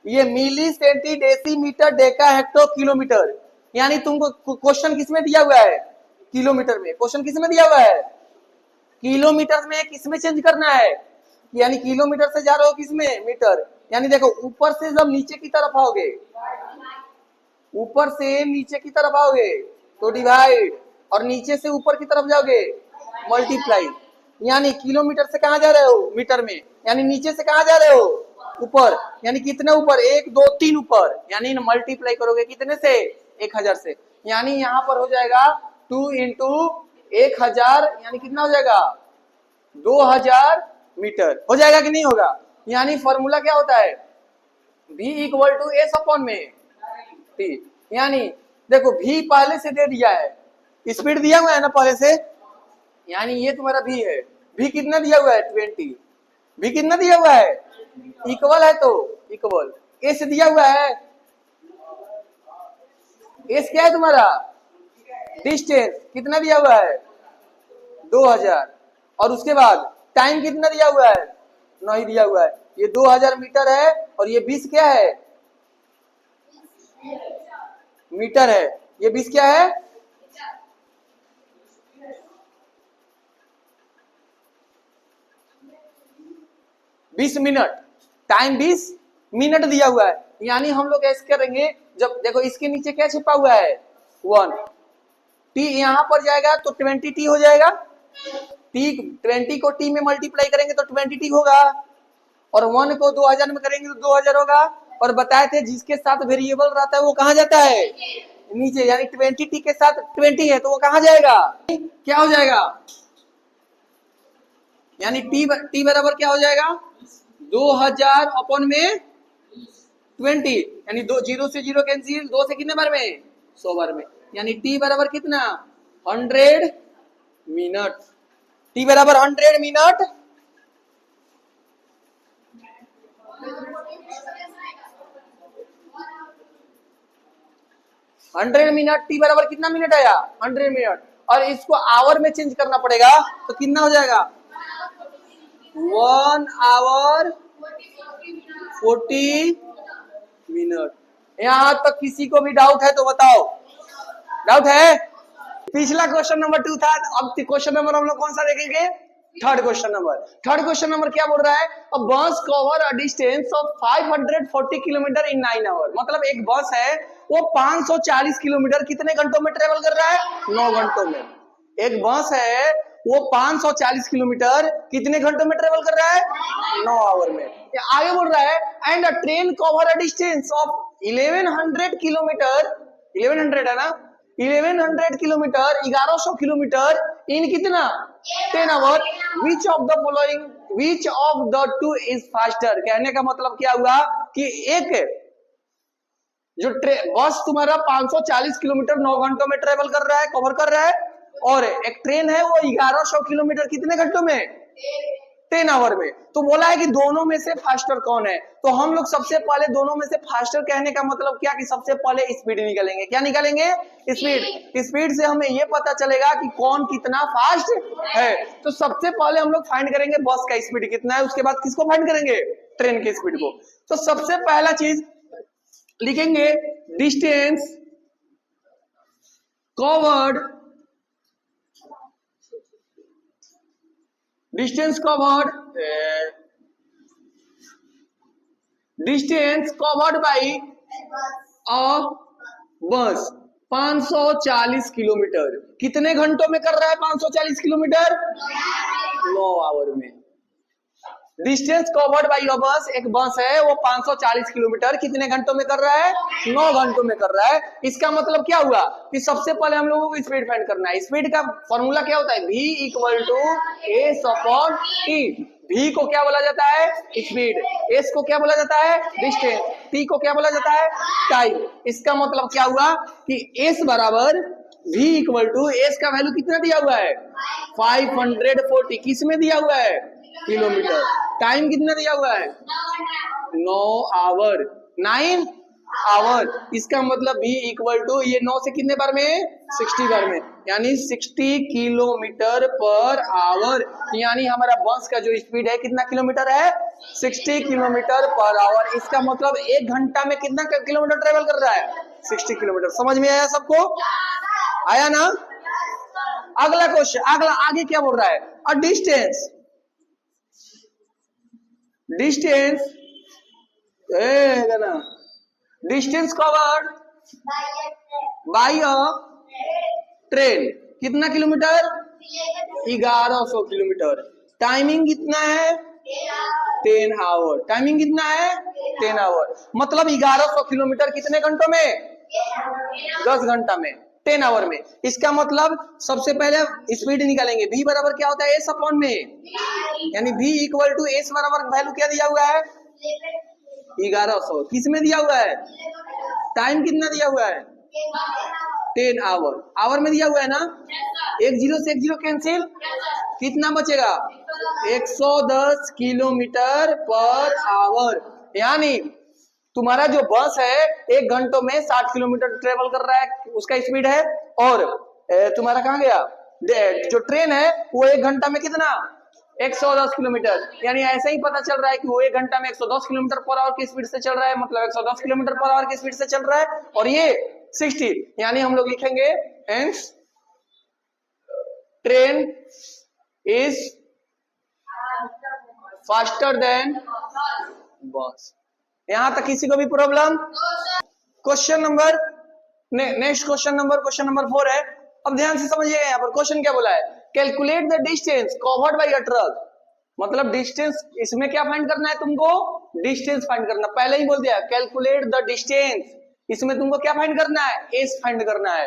ये milli centi decimetre deca hecto kilometre, यानी तुमको क्वेश्चन किसमें दिया हुआ है, किलोमीटर में। क्वेश्चन किसमें दिया हुआ है, किलोमीटर में। किसमें चेंज करना है, यानी किलोमीटर से जा रहे हो किसमें, मीटर। यानी देखो ऊपर से जब नीचे की तरफ आओगे, ऊपर से नीचे की तरफ आओगे तो डिवाइड, और नीचे से ऊपर की तरफ जाओगे मल्टीप्लाई। यानी किलोमीटर से कहां जा रहे हो, मीटर में। यानी नीचे से कहां जा रहे हो, ऊपर। यानी कितने ऊपर, 1 2 3 ऊपर। यानी मल्टीप्लाई करोगे कितने से, 1000 से। यानी यहाँ पर हो जाएगा 2 इंटू 1000, यानी कितना हो जाएगा, 2000 मीटर। हो जाएगा कि नहीं होगा। यानी फॉर्मूला क्या होता है, v equal to S upon में टी। यानी देखो v पहले से दे दिया है, स्पीड दिया हुआ है ना पहले से, यानी ये तुम्हारा v है। v कितना दिया हुआ है, 20। v कितना दिया हुआ है, इक्वल है तो इक्वल। एस दिया हुआ है, एस क्या है तुम्हारा, डिस्टेंस कितना दिया हुआ है, 2000। और उसके बाद टाइम कितना दिया हुआ है, नहीं दिया हुआ है। ये 2000 मीटर है, और ये 20 क्या है, मीटर है। ये 20 क्या है, बीस मिनट। टाइम 20 मिनट दिया हुआ है। यानी हम लोग ऐसे करेंगे, जब देखो इसके नीचे क्या छिपा हुआ है, 1। टी यहां पर जाएगा तो 20 टी हो जाएगा। टी 20 को टी में मल्टीप्लाई करेंगे तो 20 टी होगा, और 1 को 2000 में करेंगे तो 2000 होगा। और बताए थे जिसके साथ वेरिएबल रहता है वो कहां जाता है, नीचे। यानी 20 टी के साथ 20 है तो वो कहां जाएगा, क्या हो जाएगा, यानी टी बराबर क्या हो जाएगा, 2000 अपॉन में 20। यानी 0 से 0 कैंसिल, 2 से कितने बार में, 100 बार में। यानी टी बराबर कितना, 100 मिनट। टी बराबर 100 मिनट। हंड्रेड मिनट, टी बराबर कितना मिनट आया, 100 मिनट। और इसको आवर में चेंज करना पड़ेगा तो कितना हो जाएगा, 1 आवर 40 मिनट। यहां तक किसी को भी डाउट है तो बताओ, डाउट है। पिछला क्वेश्चन नंबर 2 था, अब क्वेश्चन नंबर हम लोग कौन सा देखेंगे, third question number. Third question number क्या बोल रहा है, a bus cover a distance of 540 kilometre in 9 hour. मतलब एक बस है वो 540 किलोमीटर कितने घंटों में ट्रेवल कर रहा है, 9 घंटों में। एक बस है वो 540 किलोमीटर कितने घंटों में ट्रेवल कर रहा है, 9 आवर में। आगे बोल रहा है and a train cover a distance of 1100 kilometre, 1100 है ना, 1100 किलोमीटर, 1100 किलोमीटर इन कितना, 10 hour. Which of the following, which of the two is faster. कहने का मतलब क्या हुआ कि एक जो बस तुम्हारा 540 किलोमीटर 9 घंटों में ट्रेवल कर रहा है, कवर कर रहा है, और एक ट्रेन है वो 1100 किलोमीटर कितने घंटों में, 10 आवर में। तो बोला है कि दोनों में से फास्टर कौन है। तो हम लोग सबसे पहले दोनों में से फास्टर कहने का मतलब क्या कि सबसे पहले स्पीड निकालेंगे। क्या निकालेंगे, स्पीड। स्पीड से हमें ये पता चलेगा कि कौन कितना फास्ट है। तो सबसे पहले हम लोग फाइंड करेंगे बस का स्पीड कितना है, उसके बाद किसको फाइंड करेंगे, ट्रेन के स्पीड को। तो सबसे पहला चीज लिखेंगे distance covered, distance covered, distance covered by a bus 540 kilometre कितने घंटों में कर रहा है, 540 किलोमीटर 9 आवर में। डिस्टेंस कवर्ड बाई अ बस, एक बस है वो 540 किलोमीटर कितने घंटों में कर रहा है, 9 घंटों में कर रहा है। इसका मतलब क्या हुआ कि सबसे पहले हम लोगों को स्पीड फाइंड करना है। स्पीड का फॉर्मूला क्या होता है, v equal to S upon T. v को क्या बोला जाता है, स्पीड। s को क्या बोला जाता है, डिस्टेंस। t को क्या बोला जाता है, टाइम। इसका मतलब क्या हुआ कि s बराबर v इक्वल टू एस का वैल्यू कितना दिया हुआ है, 540। किस में दिया हुआ है, किलोमीटर। टाइम कितना दिया हुआ है, 9 आवर, 9 आवर। इसका मतलब v इक्वल टू ये 9 से कितने बार में 60 बार में, यानी 60 किलोमीटर पर आवर। यानी हमारा बस का जो स्पीड है कितना किलोमीटर है 60 किलोमीटर पर आवर। इसका मतलब 1 घंटा में कितना किलोमीटर ट्रेवल कर रहा है 60 किलोमीटर। समझ में आया सबको? आया ना? अगला क्वेश्चन, अगला आगे क्या बोल रहा है, a distance distance distance covered by a train कितना किलोमीटर 1100 किलोमीटर। टाइमिंग कितना है 10 आवर। टाइमिंग कितना है 10 आवर। मतलब 1100 किलोमीटर कितने घंटों में 10 घंटा में 10 आवर में। इसका मतलब सबसे पहले स्पीड निकालेंगे, v बराबर क्या होता है एस अपॉन में, यानी v इक्वल टू एस बराबर वैल्यू क्या दिया हुआ है 1100। किस में दिया हुआ है, टाइम कितना दिया हुआ है 10 आवर। आवर में दिया हुआ है ना, एक जीरो से एक जीरो कैंसिल, कितना बचेगा 110 किलोमीटर पर आवर। यानी तुम्हारा जो बस है 1 घंटों में 60 किलोमीटर ट्रेवल कर रहा है, उसका स्पीड है। और तुम्हारा कहाँ गया जो ट्रेन है वो 1 घंटा में कितना 110 किलोमीटर। यानी ऐसा ही पता चल रहा है कि वो 1 घंटा में 110 किलोमीटर पर आवर की स्पीड से चल रहा है, मतलब 110 किलोमीटर पर आवर की स्पीड से चल रहा है। और ये 60, यानी हम लोग लिखेंगे hence train is faster then बस। यहां तक किसी को भी problem? Question number next question number 4 है। अब ध्यान से समझिएगा, यहाँ पर क्वेश्चन क्या बोला है, calculate the distance covered by a truck. मतलब डिस्टेंस, इसमें क्या फाइंड करना है तुमको, डिस्टेंस फाइंड करना। पहले ही बोल दिया कैलकुलेट द डिस्टेंस, इसमें तुमको क्या फाइंड करना है एस फाइंड करना है।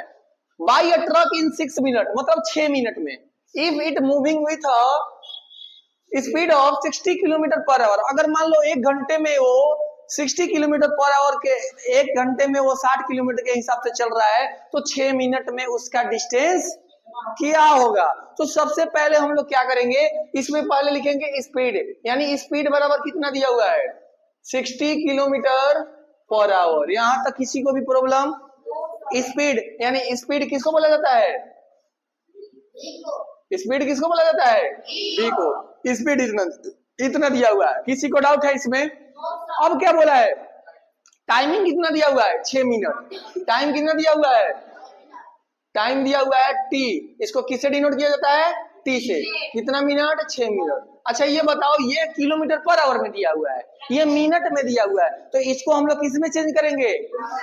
बाय अ ट्रक इन 6 मिनट, मतलब 6 मिनट में। If it moving with a speed of 60 kilometre per our. अगर मान लो 1 घंटे में वो 60 किलोमीटर पर आवर के, 1 घंटे में वो 60 किलोमीटर के हिसाब से चल रहा है, तो 6 मिनट में उसका डिस्टेंस क्या होगा। तो सबसे पहले हम लोग क्या करेंगे, इसमें पहले लिखेंगे स्पीड, यानी स्पीड बराबर कितना दिया हुआ है 60 किलोमीटर पर आवर। यहां तक किसी को भी प्रॉब्लम? स्पीड, यानी स्पीड किसको बोला जाता है, स्पीड किसको बोला जाता है v को। स्पीड इतना दिया हुआ है, किसी को डाउट है इसमें? अब क्या बोला है, टाइमिंग कितना दिया हुआ है 6 मिनट। टाइम कितना दिया हुआ है, टाइम दिया हुआ है t। इसको किससे डिनोट किया जाता है t से। कितना मिनट 6 मिनट। अच्छा ये बताओ, ये किलोमीटर पर आवर में दिया हुआ है, ये मिनट में दिया हुआ है, तो इसको हम लोग किस में चेंज करेंगे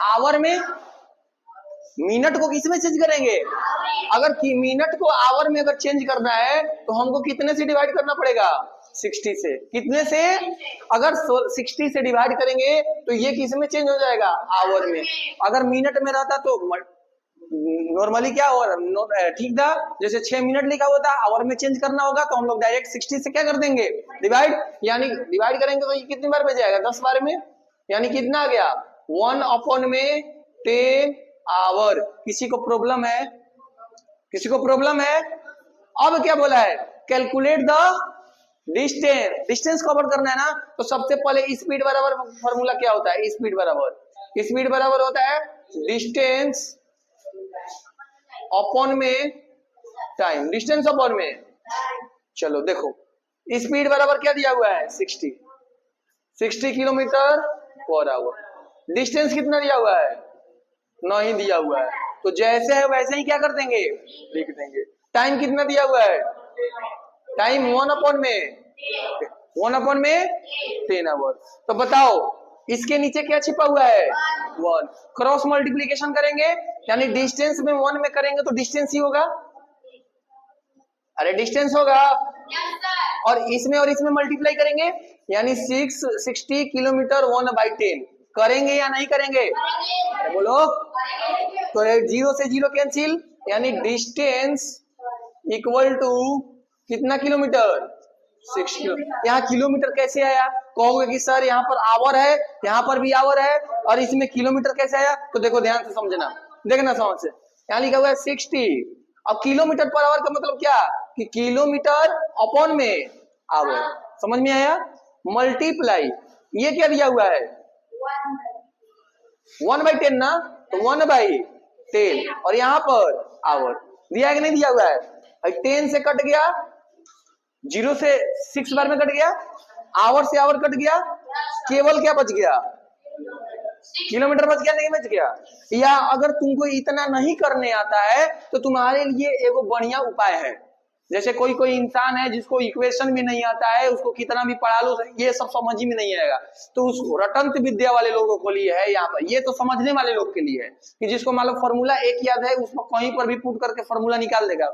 आवर में। मिनट को किस में चेंज करेंगे, अगर मिनट को आवर में अगर चेंज करना है तो हमको कितने से डिवाइड करना पड़ेगा 60 से। कितने से, अगर 60 से डिवाइड करेंगे तो ये किस में चेंज हो जाएगा आवर में। अगर मिनट में रहता तो नॉर्मली क्या हो ठीक था, जैसे 6 मिनट लिखा हुआ था, आवर में चेंज करना होगा तो हम लोग डायरेक्ट 60 से क्या कर देंगे डिवाइड। यानी डिवाइड करेंगे तो ये कितनी बार में जाएगा 10 बार में, यानी कितना आ गया 1 में 10 आवर। किसी को प्रॉब्लम है, किसी को प्रॉब्लम है? अब क्या बोला है, calculate the distance. Distance cover करना है ना, तो सबसे पहले स्पीड बराबर फॉर्मूला क्या होता है, स्पीड बराबर होता है डिस्टेंस अपॉन में टाइम। डिस्टेंस अपॉन में, चलो देखो स्पीड बराबर क्या दिया हुआ है 60 किलोमीटर पर आवर। डिस्टेंस कितना दिया हुआ है नहीं दिया हुआ है, तो जैसे है वैसे ही क्या कर देंगे लिख देंगे। टाइम कितना दिया हुआ है, टाइम 1 अपॉन में 10 आवर। तो बताओ इसके नीचे क्या छिपा हुआ है 1। क्रॉस मल्टीप्लीकेशन करेंगे, यानी डिस्टेंस में 1 में करेंगे तो डिस्टेंस ही होगा, अरे डिस्टेंस होगा। और इसमें मल्टीप्लाई करेंगे, यानी 60 किलोमीटर 1/10 करेंगे या नहीं करेंगे, बोलो। तो 0 से 0 कैंसिल, यानी डिस्टेंस इक्वल टू कितना किलोमीटर 6 किलोमीटर। यहाँ किलोमीटर कैसे आया, कहोगे कि सर यहाँ पर आवर है, यहाँ पर भी आवर है, और इसमें किलोमीटर कैसे आया। तो देखो ध्यान से समझना, देखना समझ से, यहाँ लिखा हुआ है 60। अब किलोमीटर पर आवर का मतलब क्या, कि किलोमीटर अपॉन में आवर। समझ में आया, मल्टीप्लाई, ये क्या दिया हुआ है 1/10 ना, तो 1/10 और यहाँ पर आवर दिया है कि नहीं दिया हुआ है? 10 से कट गया, 0 से 6 बार में कट गया, आवर से आवर कट गया, केवल क्या बच गया? किलोमीटर बच गया, नहीं बच गया? या अगर तुमको इतना नहीं करने आता है तो तुम्हारे लिए एगो बढ़िया उपाय है। जैसे कोई कोई इंसान है जिसको इक्वेशन भी नहीं आता है, उसको कितना भी पढ़ा लो ये सब समझ ही में नहीं आएगा, तो उस रटंत विद्या वाले लोगों को लिए है यहाँ पर। ये तो समझने वाले लोग के लिए है कि जिसको मान लो फॉर्मूला एक याद है, उसको कहीं पर भी पुट करके फॉर्मूला निकाल देगा।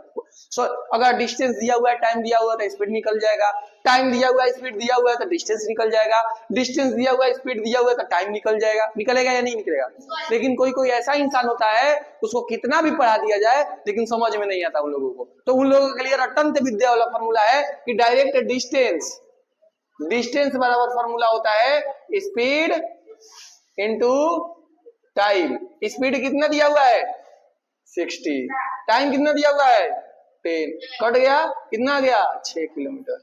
अगर डिस्टेंस दिया हुआ है, टाइम दिया हुआ है तो स्पीड निकल जाएगा, टाइम दिया हुआ है, स्पीड दिया हुआ है तो डिस्टेंस निकल जाएगा, डिस्टेंस दिया हुआ है, स्पीड दिया हुआ है तो टाइम निकल जाएगा। निकलेगा या नहीं निकलेगा? लेकिन कोई कोई ऐसा इंसान होता है, उसको कितना भी पढ़ा दिया जाए लेकिन समझ में नहीं आता उन लोगों को, तो उन लोगों के लिए रटंत विद्या वाला फॉर्मूला है कि डायरेक्ट डिस्टेंस, डिस्टेंस बराबर फॉर्मूला होता है स्पीड इनटू टाइम। स्पीड कितना दिया हुआ है? 60, टाइम कितना दिया हुआ है? 10, कट गया, कितना आ गया? 6 किलोमीटर।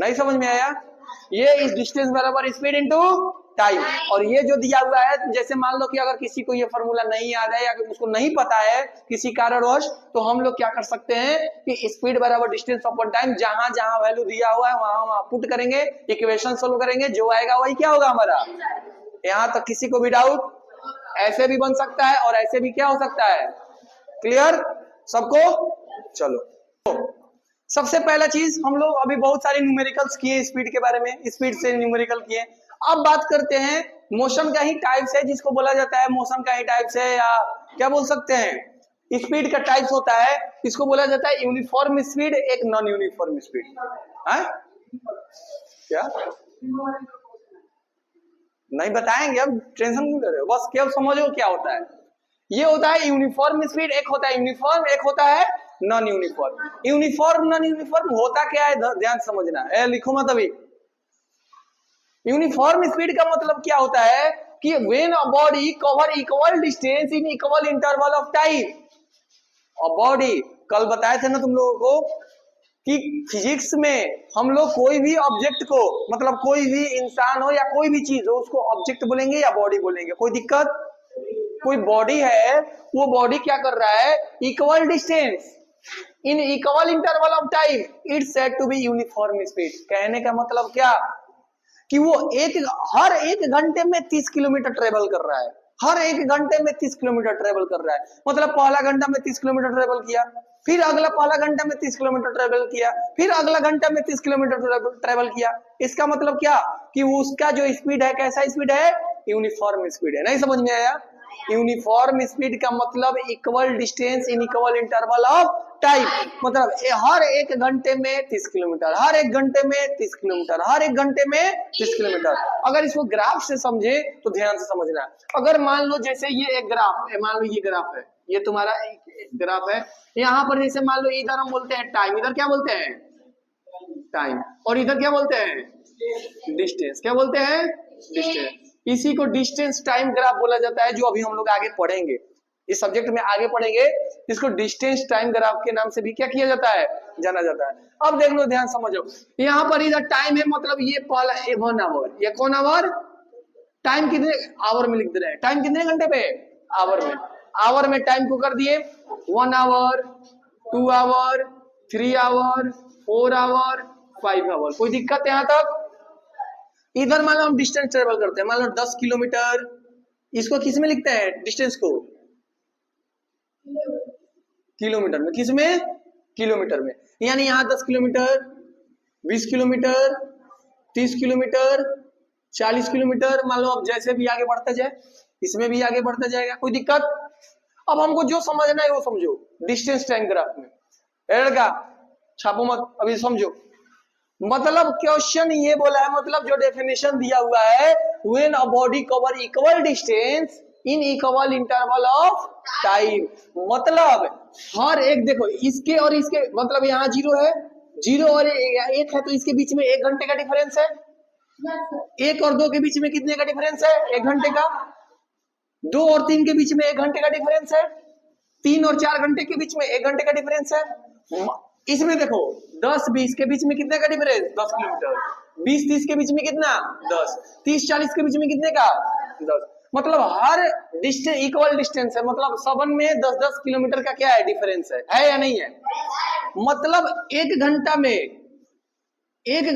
नहीं समझ में आया? ये इस डिस्टेंस बराबर स्पीड इनटू टाइम। और ये जो दिया हुआ है, जैसे मान लो कि अगर किसी को ये फॉर्मूला नहीं याद है या उसको नहीं पता है किसी कारणवश, तो हम लोग क्या कर सकते हैं कि स्पीड बराबर डिस्टेंस अपॉन टाइम, जहां जहां वैल्यू दिया हुआ है वहां वहां पुट करेंगे, इक्वेशन सोल्व करेंगे, जो आएगा वही क्या होगा हमारा। यहां तक किसी को भी डाउट? ऐसे भी बन सकता है और ऐसे भी क्या हो सकता है। क्लियर सबको? चलो, सबसे पहला चीज हम लोग अभी बहुत सारे न्यूमेरिकल्स किए स्पीड के बारे में, स्पीड से न्यूमेरिकल किए। अब बात करते हैं मोशन का ही टाइप्स है, जिसको बोला जाता है मोशन का ही टाइप्स है, या क्या बोल सकते हैं, स्पीड का टाइप्स होता है। इसको बोला जाता है यूनिफॉर्म स्पीड, एक नॉन यूनिफॉर्म स्पीड है। क्या नहीं बताएंगे, अब टेंशन क्यों ले रहे हो, बस केवल समझो क्या होता है। ये होता है यूनिफॉर्म स्पीड, एक होता है यूनिफॉर्म, एक होता है non uniform. Uniform non uniform होता क्या है, ध्यान समझना है, लिखो मत अभी। यूनिफॉर्म स्पीड का मतलब क्या होता है कि when a body cover equal distance in equal interval of time. A body, कल बताए थे ना तुम लोगों को कि फिजिक्स में हम लोग कोई भी ऑब्जेक्ट को, मतलब कोई भी इंसान हो या कोई भी चीज हो, उसको ऑब्जेक्ट बोलेंगे या बॉडी बोलेंगे, कोई दिक्कत? कोई बॉडी है, वो बॉडी क्या कर रहा है, equal distance in equal interval of time, it's said to be uniform speed. कहने का मतलब क्या कि वो हर एक घंटे में 30 किलोमीटर ट्रेवल कर रहा है, हर एक घंटे में 30 किलोमीटर ट्रेवल कर रहा है। मतलब पहला घंटा में 30 किलोमीटर ट्रेवल किया, फिर अगला पहला घंटा में 30 किलोमीटर ट्रेवल किया, फिर अगला घंटा में 30 किलोमीटर ट्रेवल किया। इसका मतलब क्या कि उसका जो स्पीड है, कैसा स्पीड है, यूनिफॉर्म स्पीड है। नहीं समझ में आया? यूनिफॉर्म स्पीड का मतलब equal distance in equal interval of time, मतलब हर एक घंटे में 30 किलोमीटर, हर एक घंटे में 30 किलोमीटर, हर एक घंटे में 30 किलोमीटर। अगर इसको ग्राफ से समझे तो ध्यान से समझना। अगर मान लो जैसे ये एक ग्राफ है, मान लो ये ग्राफ है, ये तुम्हारा एक ग्राफ है, यहाँ पर जैसे मान लो इधर हम बोलते हैं टाइम, इधर क्या बोलते हैं टाइम, और इधर क्या बोलते हैं डिस्टेंस। क्या बोलते हैं? डिस्टेंस। इसी को डिस्टेंस टाइम ग्राफ बोला जाता है, जो अभी हम लोग आगे पढ़ेंगे, इस सब्जेक्ट में आगे पढ़ेंगे। इसको डिस्टेंस टाइम ग्राफ के नाम से भी क्या किया जाता है, जाना जाता है। अब देख लो, ध्यान समझो, यहाँ पर इधर टाइम है, मतलब ये पहला 1 आवर, ये कौन आवर, टाइम कितने आवर में लिख दे रहे हैं, टाइम कितने घंटे पे, आवर में। आवर में टाइम को कर दिए 1 hour, 2 hour, 3 hour, 4 hour, 5 hour. कोई दिक्कत है यहाँ तक? इधर मान लो हम डिस्टेंस ट्रेवल करते हैं, मान लो 10 किलोमीटर, इसको किस में लिखते हैं डिस्टेंस को, किलोमीटर में। किस में? किलोमीटर में। यानी यहाँ 10 किलोमीटर, 20 किलोमीटर, 30 किलोमीटर, 40 किलोमीटर, मान लो अब जैसे भी आगे बढ़ता जाए, इसमें भी आगे बढ़ता जाएगा। कोई दिक्कत? अब हमको जो समझना है वो समझो डिस्टेंस टाइम ग्राफ में। लड़का छापो मत, अभी समझो। मतलब क्वेश्चन ये बोला है, मतलब जो डेफिनेशन दिया हुआ है, when a body cover equal distance in equal interval of time, मतलब हर एक, देखो इसके और इसके, मतलब यहाँ 0 है, 0 और 1 है, तो इसके बीच में 1 घंटे का डिफरेंस है। 1 और 2 के बीच में कितने का डिफरेंस है, 1 घंटे का। 2 और 3 के बीच में 1 घंटे का डिफरेंस है। 3 और 4 घंटे के बीच में 1 घंटे का डिफरेंस है। इसमें देखो 10-20 के बीच में कितने का डिफरेंस, 10 किलोमीटर। 20-30 के बीच में कितना, 10। 30-40 के बीच में कितने का, 10। मतलब हर डिस्टेंस इक्वल डिस्टेंस है, मतलब सबन में 10-10 किलोमीटर का क्या है डिफरेंस है या नहीं है? मतलब एक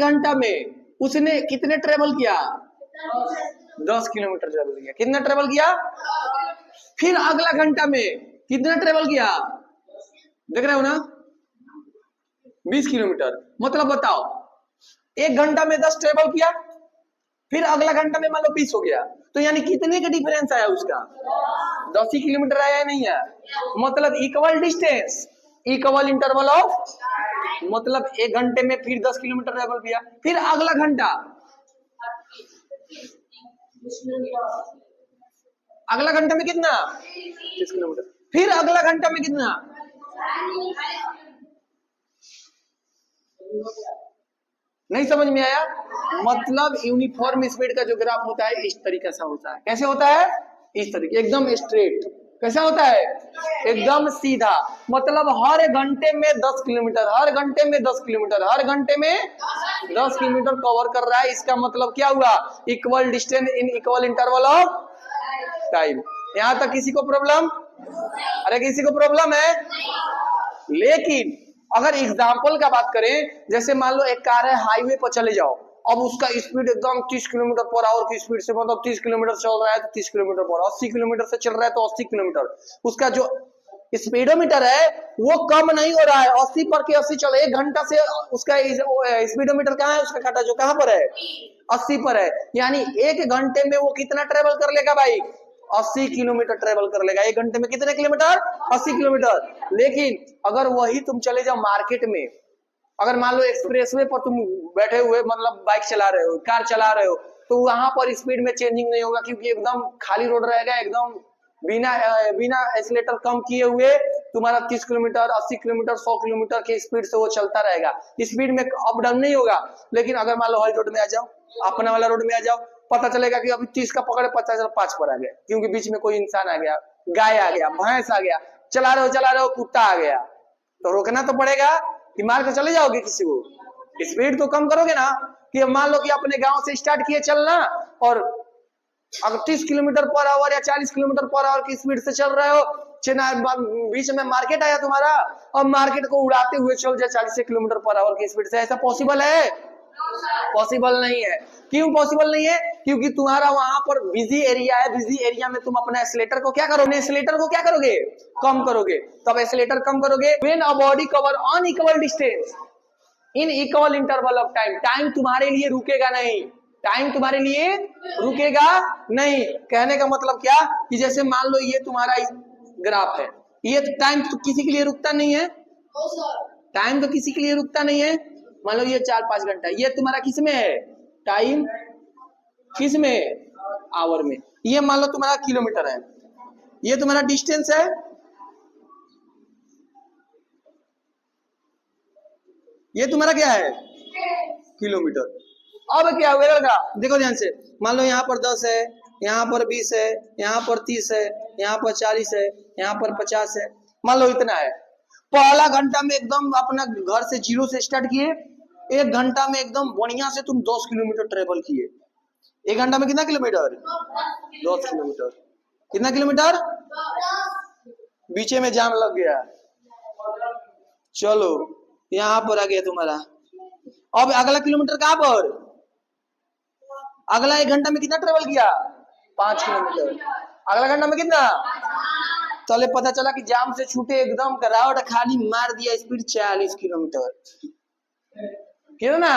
घंटा में उसने कितने ट्रेवल किया? 10 किलोमीटर ट्रेवल किया। कितना ट्रेवल किया? फिर अगला घंटा में कितना ट्रेवल किया? देख रहे हो ना, 20 किलोमीटर। मतलब बताओ, एक घंटा में 10 ट्रेवल किया, फिर अगला घंटा में मान लो 20 हो गया, तो यानी कितने का डिफरेंस आया उसका? 10 ही किलोमीटर आया या नहीं है? मतलब equal distance, equal interval of, मतलब एक घंटे में फिर 10 किलोमीटर ट्रेवल किया, फिर अगला घंटा, अगला घंटा में कितना? 30 किलोमीटर। फिर अगला घंटा में कितना? नहीं समझ में आया? मतलब यूनिफॉर्म स्पीड का जो ग्राफ होता है इस तरीके से होता है। कैसे होता है? इस तरीके, एकदम स्ट्रेट। कैसा होता है? एकदम सीधा। मतलब हर घंटे में 10 किलोमीटर, हर घंटे में 10 किलोमीटर, हर घंटे में 10 किलोमीटर कवर कर रहा है। इसका मतलब क्या हुआ? Equal distance in equal interval of time. यहां तक किसी को प्रॉब्लम? अरे किसी को प्रॉब्लम है? लेकिन अगर एग्जाम्पल का बात करें, जैसे मान लो एक कार है, हाईवे पर चले जाओ, अब उसका स्पीड एकदम 30 किलोमीटर पर आवर की स्पीड से, मतलब 30 किलोमीटर चल रहा है तो 30 किलोमीटर पर, 80 किलोमीटर से चल रहा है तो 80 किलोमीटर। उसका जो स्पीडोमीटर है वो कम नहीं हो रहा है, 80 पर के 80 चल, एक घंटा से उसका स्पीडोमीटर कहाँ है? उसका काटा जो कहाँ पर है? 80 पर है। यानी एक घंटे में वो कितना ट्रेवल कर लेगा भाई? 80 किलोमीटर ट्रेवल कर लेगा। एक घंटे में कितने किलोमीटर? 80 किलोमीटर। लेकिन अगर वही तुम चले जाओ मार्केट में, अगर मान लो एक्सप्रेसवे पर तुम बैठे हुए, मतलब बाइक चला रहे हो, कार चला रहे हो, तो वहां पर स्पीड में चेंजिंग नहीं होगा, क्योंकि एकदम खाली रोड रहेगा, एकदम बिना बिना एक्सीलेटर कम किए हुए तुम्हारा 30 किलोमीटर, 80 किलोमीटर, 100 किलोमीटर की स्पीड से वो चलता रहेगा। स्पीड में अप डाउन नहीं होगा। लेकिन अगर मान लो हाई रोड में आ जाओ, अपना वाला रोड में आ जाओ, पता चलेगा कि अभी 30 का पकड़े 50-5 पर आ गया, क्योंकि बीच में कोई इंसान आ गया, गाय आ गया, भैंस आ गया, चला रहे हो कुत्ता आ गया, तो रोकना तो पड़ेगा। कि मार के चले जाओगे किसी को? स्पीड तो कम करोगे ना। कि मान लो कि अपने गांव से स्टार्ट किए चलना, और अगर 30 किलोमीटर पर आवर या 40 किलोमीटर पर आवर की स्पीड से चल रहे हो, बीच में मार्केट आया तुम्हारा, और मार्केट को उड़ाते हुए चल जाए 40 किलोमीटर पर आवर की स्पीड से, ऐसा पॉसिबल है? पॉसिबल नहीं है। क्यों पॉसिबल नहीं है? क्योंकि तुम्हारा वहां पर बिजी एरिया है, बिजी एरिया में तुम अपना एक्सीलेटर को क्या करोगे? एक्सीलेटर को क्या करोगे? कम करोगे। तब एक्सीलेटर कम करोगे when a body cover on equal distance in equal interval of time. Time तुम्हारे लिए रुकेगा नहीं, टाइम तुम्हारे लिए रुकेगा नहीं। कहने का मतलब क्या? कि जैसे मान लो ये तुम्हारा ग्राफ है, ये टाइम तो किसी के लिए रुकता नहीं है, टाइम तो किसी के लिए रुकता नहीं है। मान लो ये 4-5 घंटा, ये तुम्हारा किस में है? टाइम किस में? आवर में। ये मान लो तुम्हारा किलोमीटर है, ये तुम्हारा डिस्टेंस है, ये तुम्हारा क्या है? किलोमीटर। अब क्या हुआ लड़का? देखो ध्यान से, मान लो यहाँ पर 10 है, यहाँ पर 20 है, यहाँ पर 30 है, यहाँ पर 40 है, यहाँ पर 50 है, मान लो इतना है। पहला घंटा में एकदम अपना घर से जीरो से स्टार्ट किए, एक घंटा में एकदम बढ़िया से तुम 10 किलोमीटर ट्रेवल किए। एक घंटा में कितना किलोमीटर? 10 किलोमीटर। कितना किलोमीटर? बीचे में जाम लग गया, चलो यहाँ पर आ गया तुम्हारा। अब अगला किलोमीटर कहाँ पर? अगला एक घंटा में कितना ट्रेवल किया? 5 किलोमीटर। अगला घंटा में कितना? चले पता चला कि जाम से छूटे एकदम करावट खाली मार दिया, स्पीड 40 किलोमीटर। क्यों ना?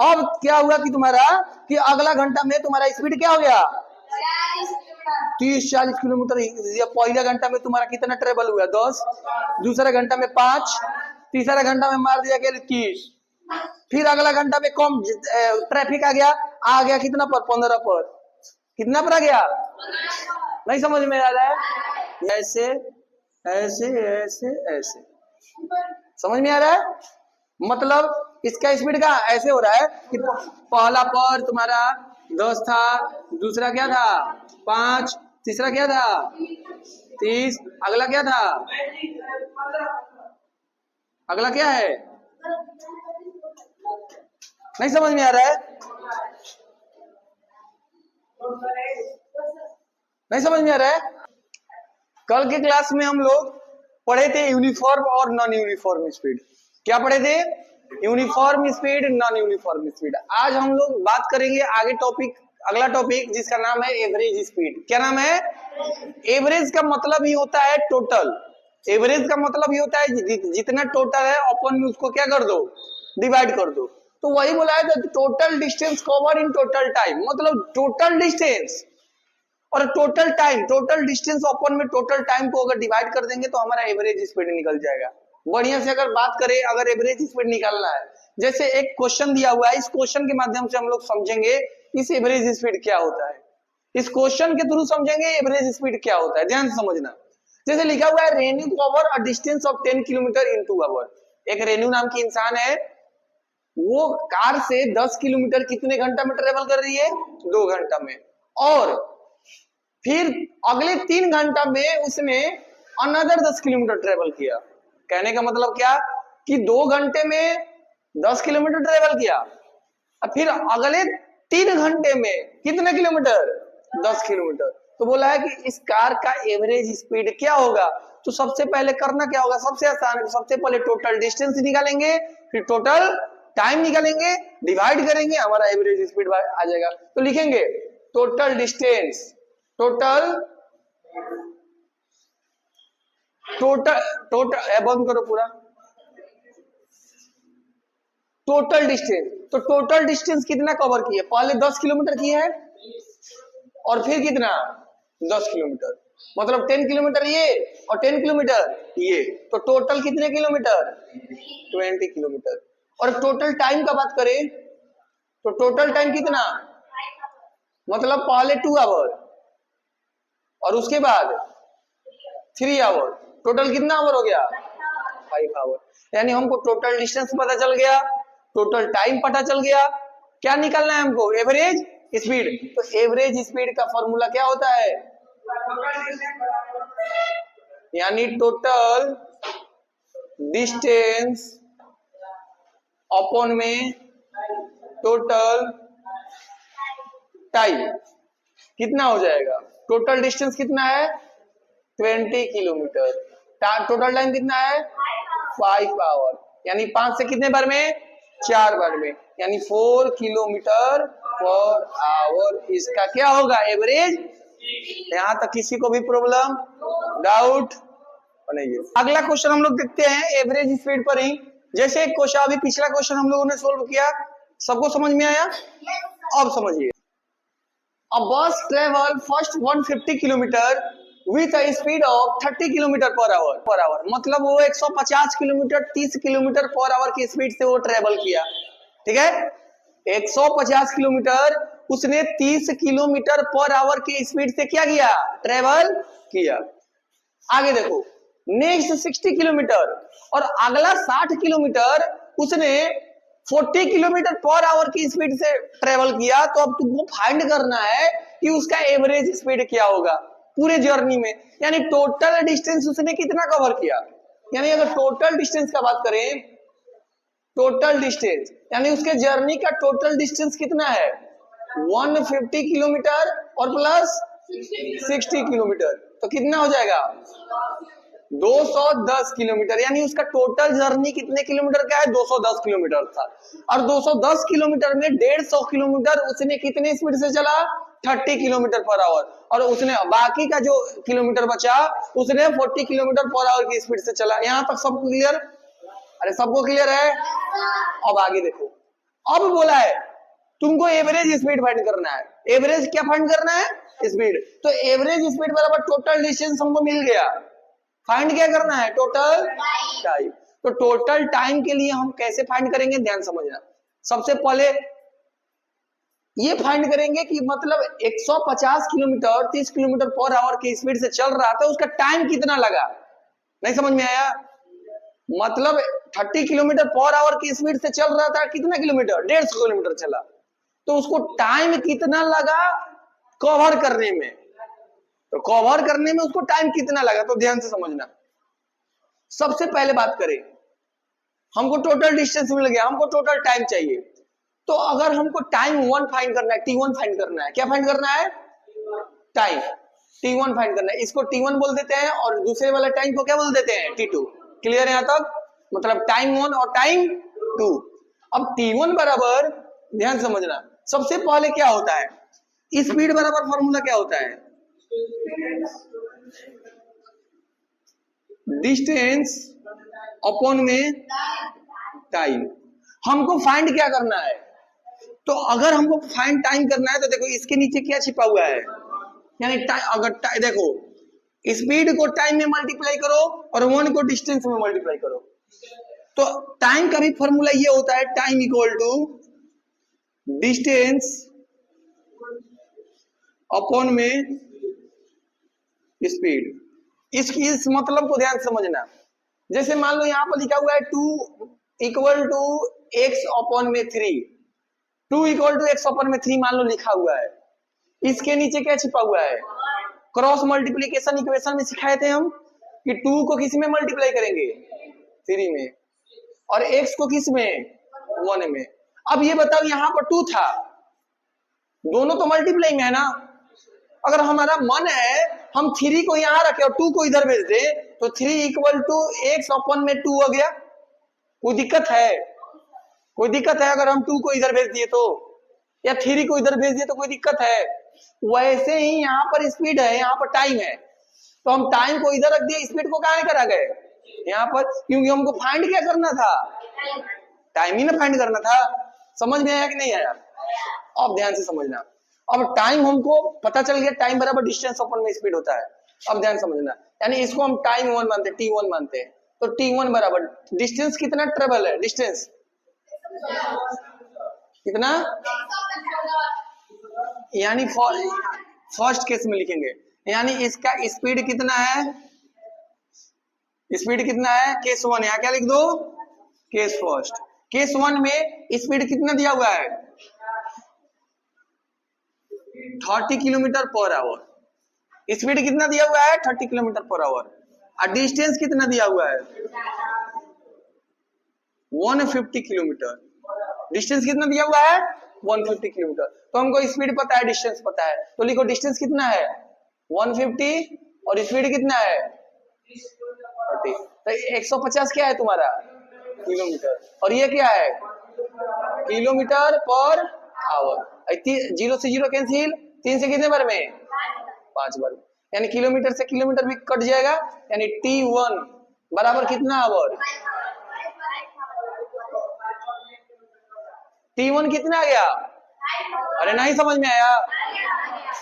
अब क्या हुआ कि तुम्हारा कि अगला घंटा में तुम्हारा स्पीड क्या हो गया? 30-40 किलोमीटर। पहले घंटा में तुम्हारा कितना ट्रेवल हुआ? 10। दूसरा घंटा में 5, तीसरा घंटा में मार दिया गया 30। फिर अगला घंटा में कम ट्रैफिक आ गया कितना पर? 15 पर। कितना पर आ गया? नहीं समझ में आ रहा है? ऐसे ऐसे ऐसे ऐसे समझ में आ रहा है? मतलब इसका स्पीड का ऐसे हो रहा है कि पहला पर तुम्हारा 10 था, दूसरा क्या था? 5, तीसरा क्या था? 30, अगला क्या था? अगला क्या है? नहीं समझ में आ रहा है? नहीं समझ में आ रहा है? कल के क्लास में हम लोग पढ़े थे यूनिफॉर्म और नॉन यूनिफॉर्म स्पीड। क्या पढ़े थे? Uniform speed, non uniform speed. आज हम लोग बात करेंगे आगे टॉपिक, अगला टॉपिक जिसका नाम है एवरेज स्पीड। क्या नाम है? एवरेज का मतलब ही होता है टोटल। एवरेज का मतलब ही होता है जितना टोटल है अपन में उसको क्या कर दो, डिवाइड कर दो। तो वही बोला है total distance cover in total time, मतलब टोटल डिस्टेंस और टोटल टाइम, टोटल डिस्टेंस अपन में टोटल टाइम को अगर डिवाइड कर देंगे तो हमारा एवरेज स्पीड निकल जाएगा। बढ़िया से अगर बात करें, अगर एवरेज स्पीड निकालना है, जैसे एक क्वेश्चन दिया हुआ है, इस क्वेश्चन के माध्यम से हम लोग समझेंगे इस एवरेज स्पीड क्या होता है। इस क्वेश्चन के थ्रू समझेंगे एवरेज स्पीड क्या होता है, ध्यान से समझना। जैसे लिखा हुआ है Renu cover a distance of 10 kilometre in 2 hour. एक रेन्यू नाम की इंसान है, वो कार से 10 किलोमीटर कितने घंटा में ट्रेवल कर रही है? 2 घंटा में। और फिर अगले 3 घंटा में उसने अनदर 10 किलोमीटर ट्रेवल किया। कहने का मतलब क्या कि 2 घंटे में 10 किलोमीटर ट्रेवल किया, और फिर अगले 3 घंटे में कितने किलोमीटर? 10 किलोमीटर। तो बोला है कि इस कार का एवरेज स्पीड क्या होगा। तो सबसे पहले करना क्या होगा, सबसे आसान है, सबसे पहले टोटल डिस्टेंस निकालेंगे, फिर टोटल टाइम निकालेंगे, डिवाइड करेंगे, हमारा एवरेज स्पीड आ जाएगा। तो लिखेंगे total distance, total total total बंद करो पूरा, टोटल डिस्टेंस। तो टोटल डिस्टेंस कितना कवर किया? पहले 10 किलोमीटर की है और फिर कितना? 10 किलोमीटर, मतलब 10 किलोमीटर ये और 10 किलोमीटर ये, तो टोटल कितने किलोमीटर? 20 किलोमीटर। और टोटल टाइम का बात करें तो टोटल टाइम कितना? मतलब पहले 2 आवर और उसके बाद 3 आवर, टोटल कितना आवर हो गया? 5 आवर। यानी हमको टोटल डिस्टेंस पता चल गया, टोटल टाइम पता चल गया, क्या निकालना है हमको? Average speed. तो एवरेज स्पीड का फॉर्मूला क्या होता है? यानी टोटल डिस्टेंस अपॉन में टोटल टाइम कितना हो जाएगा? टोटल डिस्टेंस कितना है? 20 किलोमीटर। टोटल टाइम कितना है? 5 आवर। यानी 5 से कितने बार में? 4 बार में, यानी 4 किलोमीटर पर आवर इसका क्या होगा? एवरेज। यहां तक किसी को भी प्रॉब्लम, डाउट नहीं? अगला क्वेश्चन हम लोग देखते हैं एवरेज स्पीड पर ही। जैसे एक क्वेश्चन, अभी पिछला क्वेश्चन हम लोगों ने सोल्व किया, सबको समझ में आया? अब समझिए, a bus travel first 150 kilometre with a speed of 30 kilometre per our. मतलब वो 150 किलोमीटर 30 किलोमीटर पर आवर की स्पीड से वो ट्रेवल किया। ठीक है, 150 किलोमीटर उसने 30 किलोमीटर पर आवर की स्पीड से क्या किया? ट्रेवल किया। आगे देखो, नेक्स्ट 60 किलोमीटर और अगला 60 किलोमीटर उसने 40 किलोमीटर पर आवर की स्पीड से ट्रेवल किया। तो अब तुमको फाइंड करना है कि उसका एवरेज स्पीड क्या होगा पूरे जर्नी में, यानी टोटल डिस्टेंस उसने कितना कवर किया। यानी अगर टोटल डिस्टेंस का बात करें, टोटल डिस्टेंस यानी उसके जर्नी का टोटल डिस्टेंस कितना है? 150 किलोमीटर और प्लस 60 किलोमीटर, तो कितना हो जाएगा? 210 किलोमीटर। यानी उसका टोटल जर्नी कितने किलोमीटर का है? 210 किलोमीटर था। और 210 किलोमीटर में 150 किलोमीटर उसने कितने स्पीड से चला? 30 किलोमीटर पर आवर। और उसने बाकी का जो किलोमीटर बचा उसने 40 किलोमीटर पर आवर की स्पीड से चला। यहां तक सबको क्लियर? अरे सबको क्लियर है? अब आगे देखो, अब बोला है तुमको एवरेज स्पीड फाइंड करना है। एवरेज क्या फाइंड करना है? स्पीड। तो एवरेज स्पीड बराबर टोटल डिस्टेंस हमको मिल गया। फाइंड क्या करना है? Total time. तो टोटल टाइम के लिए हम कैसे फाइंड करेंगे, ध्यान समझना। सबसे पहले ये फाइंड करेंगे कि मतलब 150 किलोमीटर 30 किलोमीटर पर आवर की स्पीड से चल रहा था, उसका टाइम कितना लगा। नहीं समझ में आया? मतलब 30 किलोमीटर पर आवर की स्पीड से चल रहा था, कितना किलोमीटर? 150 किलोमीटर चला, तो उसको टाइम कितना लगा कवर करने में। तो कवर करने में उसको टाइम कितना लगा, तो ध्यान से समझना। सबसे पहले बात करें, हमको टोटल डिस्टेंस मिल गया, हमको टोटल टाइम चाहिए। तो अगर हमको टाइम 1 फाइंड करना है, T1 फाइंड करना है, क्या फाइंड करना है? टाइम। T1 फाइंड करना है, इसको T1 बोल देते हैं और दूसरे वाला टाइम को क्या बोल देते हैं, T2। क्लियर है यहाँ तक? मतलब टाइम 1 और टाइम 2। अब T1 बराबर, ध्यान समझना, सबसे पहले क्या होता है, स्पीड बराबर फॉर्मूला क्या होता है, डिस्टेंस अपॉन में टाइम। हमको फाइंड क्या करना है, तो अगर हमको फाइंड टाइम करना है तो देखो इसके नीचे क्या छिपा हुआ है, यानी अगर देखो स्पीड को टाइम में मल्टीप्लाई करो और 1 को डिस्टेंस में मल्टीप्लाई करो, तो टाइम का भी फॉर्मूला ये होता है, time equal to distance upon में स्पीड। इस मतलब को ध्यान समझना, जैसे मान लो यहाँ पर लिखा हुआ है 2 इक्वल टू एक्स अपॉन में 3, 2 इक्वल टू एक्स अपॉन में 3 मान लो लिखा हुआ है, इसके नीचे क्या छिपा हुआ है, क्रॉस मल्टीप्लीकेशन इक्वेशन में सिखाए थे हम कि 2 को किस में मल्टीप्लाई करेंगे, 3 में, और x को किस में, 1 में। अब ये बताओ यहाँ पर 2 था, दोनों तो मल्टीप्लाई में है ना, अगर हमारा मन है हम 3 को यहाँ रखे और 2 को इधर भेज दे, तो 3 इक्वल टू एक्स अपॉन में 2 हो गया। कोई दिक्कत है, कोई दिक्कत है अगर हम 2 को इधर भेज दिए तो, या 3 को इधर भेज दिए तो कोई दिक्कत है? वैसे ही यहाँ पर स्पीड है, यहाँ पर टाइम है, तो हम टाइम को इधर रख दिए, स्पीड को कहाँ लेकर आ गए, यहाँ पर, क्योंकि हमको फाइंड क्या करना था, टाइम ही ना फाइंड करना था। समझ में आया कि नहीं आया? अब ध्यान से समझना, अब टाइम हमको पता चल गया, टाइम बराबर डिस्टेंस अपॉन में स्पीड होता है। अब ध्यान समझना, यानी इसको हम टाइम 1 मानते हैं, T1 मानते हैं, तो T1 बराबर डिस्टेंस कितना ट्रेवल है, डिस्टेंस कितना, यानी फर्स्ट केस में लिखेंगे, यानी इसका स्पीड कितना है, स्पीड कितना है, केस 1, यहाँ क्या लिख दो, केस फर्स्ट। केस 1 में स्पीड कितना दिया हुआ है, 30 किलोमीटर पर आवर, स्पीड कितना दिया हुआ है, 30 किलोमीटर पर आवर, और डिस्टेंस कितना दिया हुआ है, 150 किलोमीटर। डिस्टेंस कितना दिया हुआ है, 150 किलोमीटर। तो हमको स्पीड पता है, डिस्टेंस पता है, तो लिखो डिस्टेंस कितना है, 150, और स्पीड कितना है, 30। तो 150 क्या है तुम्हारा, किलोमीटर, और ये क्या है, किलोमीटर पर आवर। 0 से 0 कैंसिल, 3 से कितने बार में, 5 बार में, यानी किलोमीटर से किलोमीटर भी कट जाएगा, यानी T1 बराबर कितना आवर, T1 कितना आ गया, अरे नहीं समझ में आया?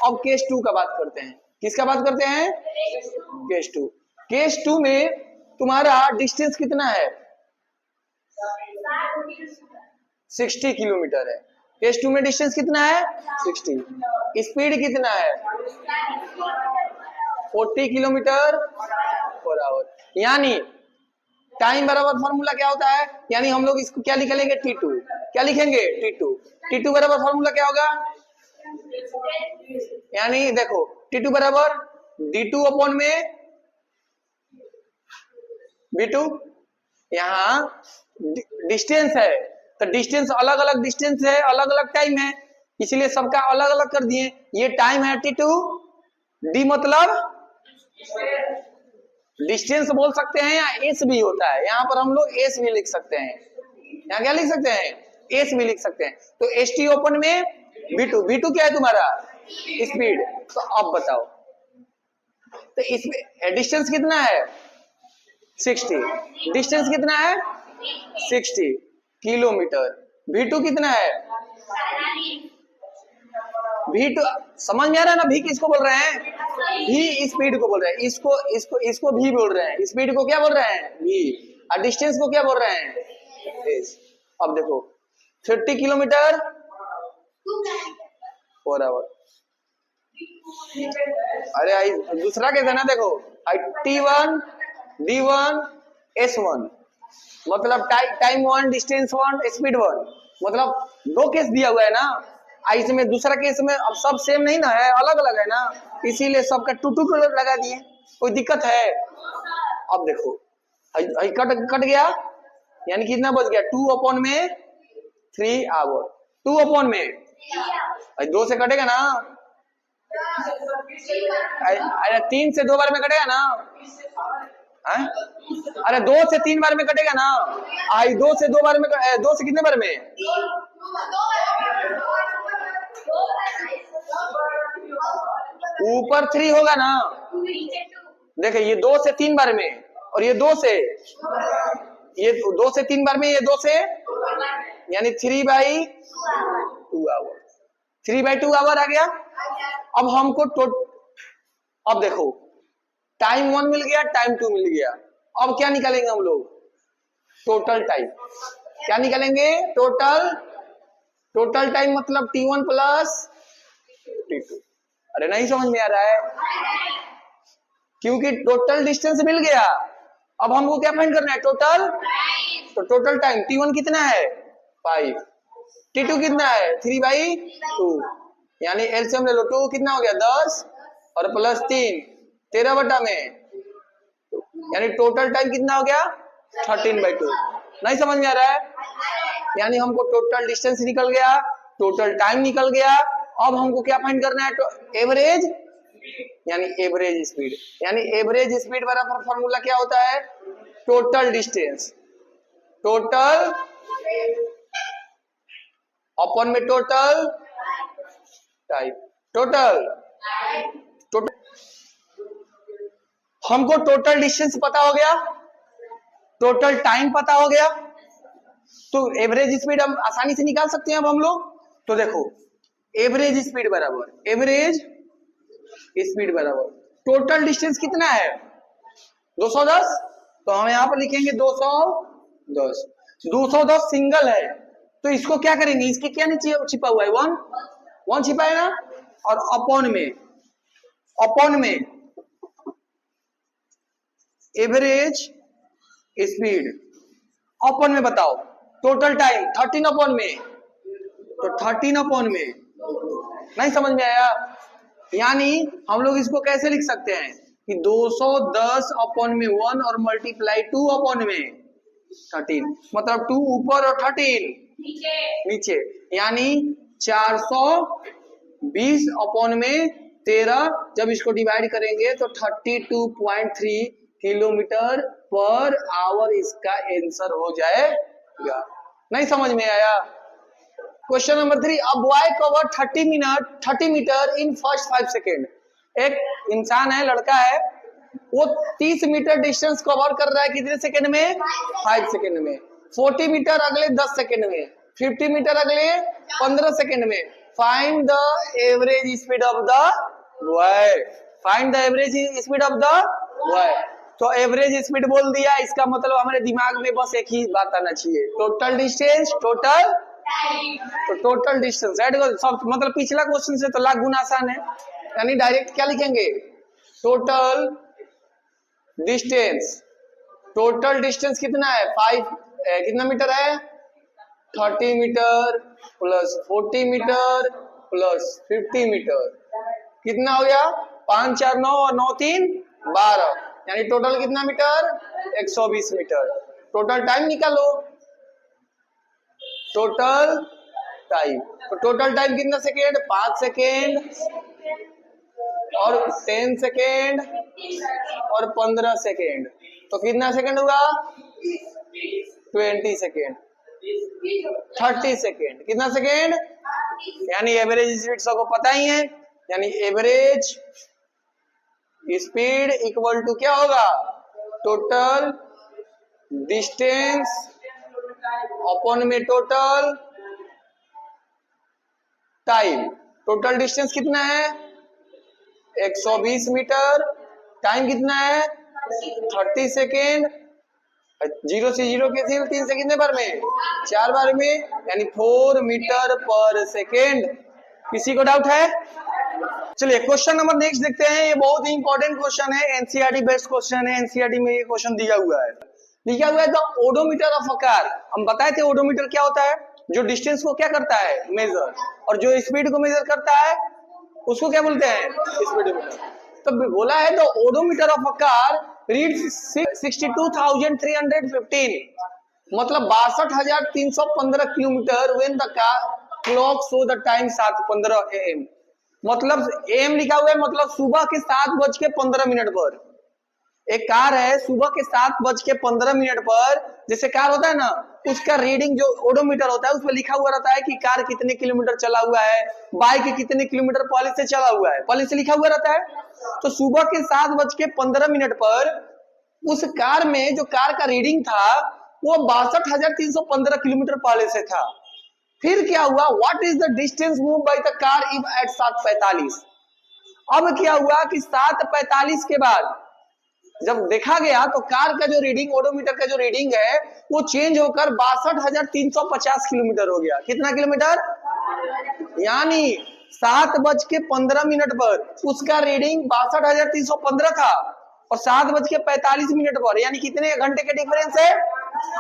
अब केस 2 का बात करते हैं, किसका बात करते हैं, केस 2। केस 2 में तुम्हारा डिस्टेंस कितना है, 60 किलोमीटर है। केस 2 में डिस्टेंस कितना है, 60, स्पीड कितना है, 40 किलोमीटर पर आवर। यानी टाइम बराबर फॉर्मूला क्या होता है, यानी हम लोग इसको क्या लिख लेंगे, T2, क्या लिखेंगे, T2। T2 बराबर फॉर्मूला क्या होगा, यानी देखो T2 बराबर D2 अपॉन में B2, यहाँ डिस्टेंस है, तो डिस्टेंस अलग अलग डिस्टेंस है, अलग अलग टाइम है, इसलिए सबका अलग अलग कर दिए। ये टाइम है T2, D मतलब डिस्टेंस बोल सकते हैं, या एस भी होता है, यहाँ पर हम लोग एस भी लिख सकते हैं, यहाँ क्या लिख सकते हैं, एस भी लिख सकते हैं। तो एस टी ओपन में B2, B2 क्या है तुम्हारा, स्पीड। तो अब बताओ, तो इसमें डिस्टेंस कितना है, 60, डिस्टेंस कितना है, 60 किलोमीटर। V2 कितना है, V2 समझ में आ रहा है ना, V किसको बोल रहे हैं, V स्पीड को बोल रहे हैं, इसको इसको इसको V बोल रहे हैं, स्पीड को क्या बोल रहे हैं, V, और डिस्टेंस को क्या बोल रहे हैं, S। अब देखो 50 किलोमीटर पर आवर, अरे आई दूसरा कैसे ना, देखो T1 D1 S1, मतलब टाइम 1 डिस्टेंस 1 स्पीड 1, मतलब 2 केस दिया हुआ है ना, इसमें दूसरा केस में अब सब सेम नहीं ना है, अलग अलग है ना, इसीलिए सबका 2 को लगा दिए। कोई दिक्कत है? अब देखो कट गया, यानी कितना बच गया, 2 अपॉन में 3 आवर, 2 अपॉन में 2 से कटेगा ना, अरे 3 से 2 बार में कटेगा ना? हैं? अरे 2 से 3 बार में कटेगा ना? आई 2 से 2 बार में 2 से कितने बार में? ऊपर 3 होगा ना? देखिए ये 2 से 3 बार में, और ये 2 से 3 बार में, ये 2 से, यानी 3/2 आवर, 3/2 आवर आ गया। अब हमको अब देखो टाइम 1 मिल गया, टाइम 2 मिल गया। अब क्या निकालेंगे हम लोग? Total time. क्या निकालेंगे? टोटल टाइम मतलब T1 प्लस T2। अरे नहीं समझ में आ रहा है? क्योंकि टोटल डिस्टेंस मिल गया। अब हमको क्या फाइंड करना है? टोटल। तो टोटल टाइम T1 कितना है? 5, T2 कितना है? 3/2, यानी एलसीएम ले लो। 2 कितना हो गया? 10 और प्लस 3 13 बटा में, यानी टोटल टाइम कितना हो गया? 13/2। नहीं समझ में आ रहा है? यानी हमको टोटल डिस्टेंस निकल गया, टोटल टाइम निकल गया। अब हमको क्या फाइंड करना है? एवरेज, यानी एवरेज स्पीड। यानी एवरेज स्पीड बराबर फॉर्मूला क्या होता है? टोटल डिस्टेंस, टोटल अपन में टोटल टाइम, टोटल हमको टोटल डिस्टेंस पता हो गया, टोटल टाइम पता हो गया, तो एवरेज स्पीड हम आसानी से निकाल सकते हैं। अब हम लोग तो देखो एवरेज स्पीड बराबर टोटल डिस्टेंस कितना है? 210। तो हम यहां पर लिखेंगे 210। 210 सिंगल है, तो इसको क्या करेंगे? इसके क्या नीचे छिपा हुआ है? 1 छिपा है ना? और अपॉन में एवरेज स्पीड, अपॉन में बताओ टोटल टाइम 13 अपॉन में, तो 13 अपॉन में। नहीं समझ में आया? यानी हम लोग इसको कैसे लिख सकते हैं कि 210 अपॉन में 1 और मल्टीप्लाई 2 अपॉन में 13, मतलब 2 ऊपर और 13 नीचे, यानी 420 अपॉन में 13। जब इसको डिवाइड करेंगे तो 32.3 किलोमीटर पर आवर इसका आंसर हो जाएगा। नहीं समझ में आया? Question number 3, a boy cover 30 metre in first 5 second. एक इंसान है, लड़का है, वो 30 मीटर डिस्टेंस कवर कर रहा है कितने सेकेंड में? 5 सेकेंड में। 40 मीटर अगले 10 सेकेंड में, 50 मीटर अगले 15 सेकेंड में। Find the average speed of the boy. Find the average speed of the boy. तो एवरेज स्पीड बोल दिया, इसका मतलब हमारे दिमाग में बस एक ही बात आना चाहिए, टोटल डिस्टेंस, तो टोटल डिस्टेंस ऐड कर सब, मतलब पिछला क्वेश्चन से तो लाख गुना आसान है। यानी डायरेक्ट क्या लिखेंगे? Total distance. टोटल डिस्टेंस कितना है? 5 कितना मीटर है? 30 metre plus 40 metre plus 50 metre, कितना हो गया? 5 4 9 और 9 3 12, यानी टोटल कितना मीटर? 120 मीटर। टोटल टाइम निकालो, टोटल टाइम। तो टोटल टाइम कितना सेकेंड? 5 सेकेंड और 10 सेकेंड और 15 सेकेंड, तो कितना सेकेंड हुआ? 20 सेकेंड, 30 सेकेंड, कितना सेकेंड? यानी एवरेज स्पीड सबको पता ही है, यानी एवरेज स्पीड इक्वल टू क्या होगा? टोटल डिस्टेंस अपॉन में टोटल टाइम। टोटल डिस्टेंस कितना है? 120 मीटर। टाइम कितना है? 30 सेकेंड। 0 से 0 कैंसिल, 3 से कितने बार में? 4 बार में, यानी 4 मीटर पर सेकेंड। किसी को डाउट है? चलिए क्वेश्चन नंबर नेक्स्ट देखते हैं। ये बहुत ही इंपॉर्टेंट क्वेश्चन है, एनसीईआरटी बेस्ड क्वेश्चन है। एनसीईआरटी में ये क्वेश्चन दिया हुआ है। लिखा हुआ है the odometer of a car. हम बताए थे ओडोमीटर क्या होता है? जो डिस्टेंस को क्या करता है? मेजर, और जो स्पीड को मेजर करता है उसको क्या बोलते हैं? स्पीडोमीटर। तो बोला है the odometer of a car reads 62,315, मतलब 62,315 kilometre when the car clock show the time 7:15 AM। मतलब एम लिखा हुआ है, मतलब सुबह के 7:15 पर। एक कार है सुबह के 7:15 पर, जैसे कार होता है ना, उसका रीडिंग जो ओडोमीटर होता है उसमें लिखा हुआ रहता है कि कार कितने किलोमीटर चला हुआ है, बाइक कितने किलोमीटर पहले से चला हुआ है, पहले से लिखा हुआ रहता है। तो सुबह के 7:15 पर उस कार में जो कार का रीडिंग था वो 62,315 किलोमीटर पहले से था। फिर क्या हुआ, what is the distance move by the car if at 7:45। अब क्या हुआ कि 7:45 के बाद जब देखा गया तो कार का जो रीडिंग, ओडोमीटर का जो रीडिंग है वो चेंज होकर 62,350 किलोमीटर हो गया। कितना किलोमीटर, यानी 7:15 पर उसका रीडिंग 62,315 था और 7:45 पर, यानी कितने घंटे का डिफरेंस है,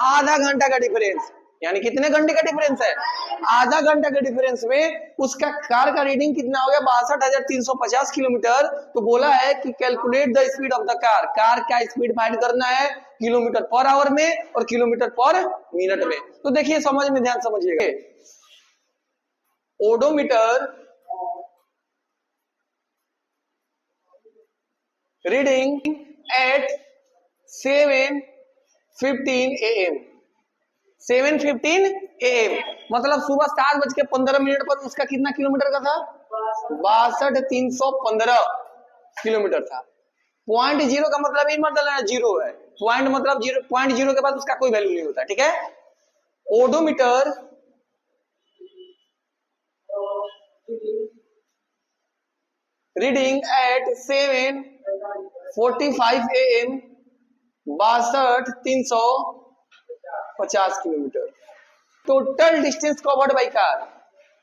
आधा घंटा का डिफरेंस। यानी कितने घंटे का डिफरेंस है, आधा घंटा के डिफरेंस में उसका कार का रीडिंग कितना हो गया, 62,350 किलोमीटर। तो बोला है कि calculate the speed of the car, car का स्पीड फाइंड करना है किलोमीटर पर आवर में और किलोमीटर पर मिनट में। तो देखिए समझ में, ध्यान समझिएगा, odometer reading eight 7:15 AM, 7:15 AM, मतलब सुबह 7:15 पर उसका कितना किलोमीटर का था, 62,315 किलोमीटर था। पॉइंट जीरो का मतलब ये मतलब है जीरो है, पॉइंट मतलब जीरो, पॉइंट जीरो के बाद उसका कोई वैल्यू नहीं होता, ठीक है। Odometer reading at 7:45 AM, 62,350 kilometre. Total distance covered by car,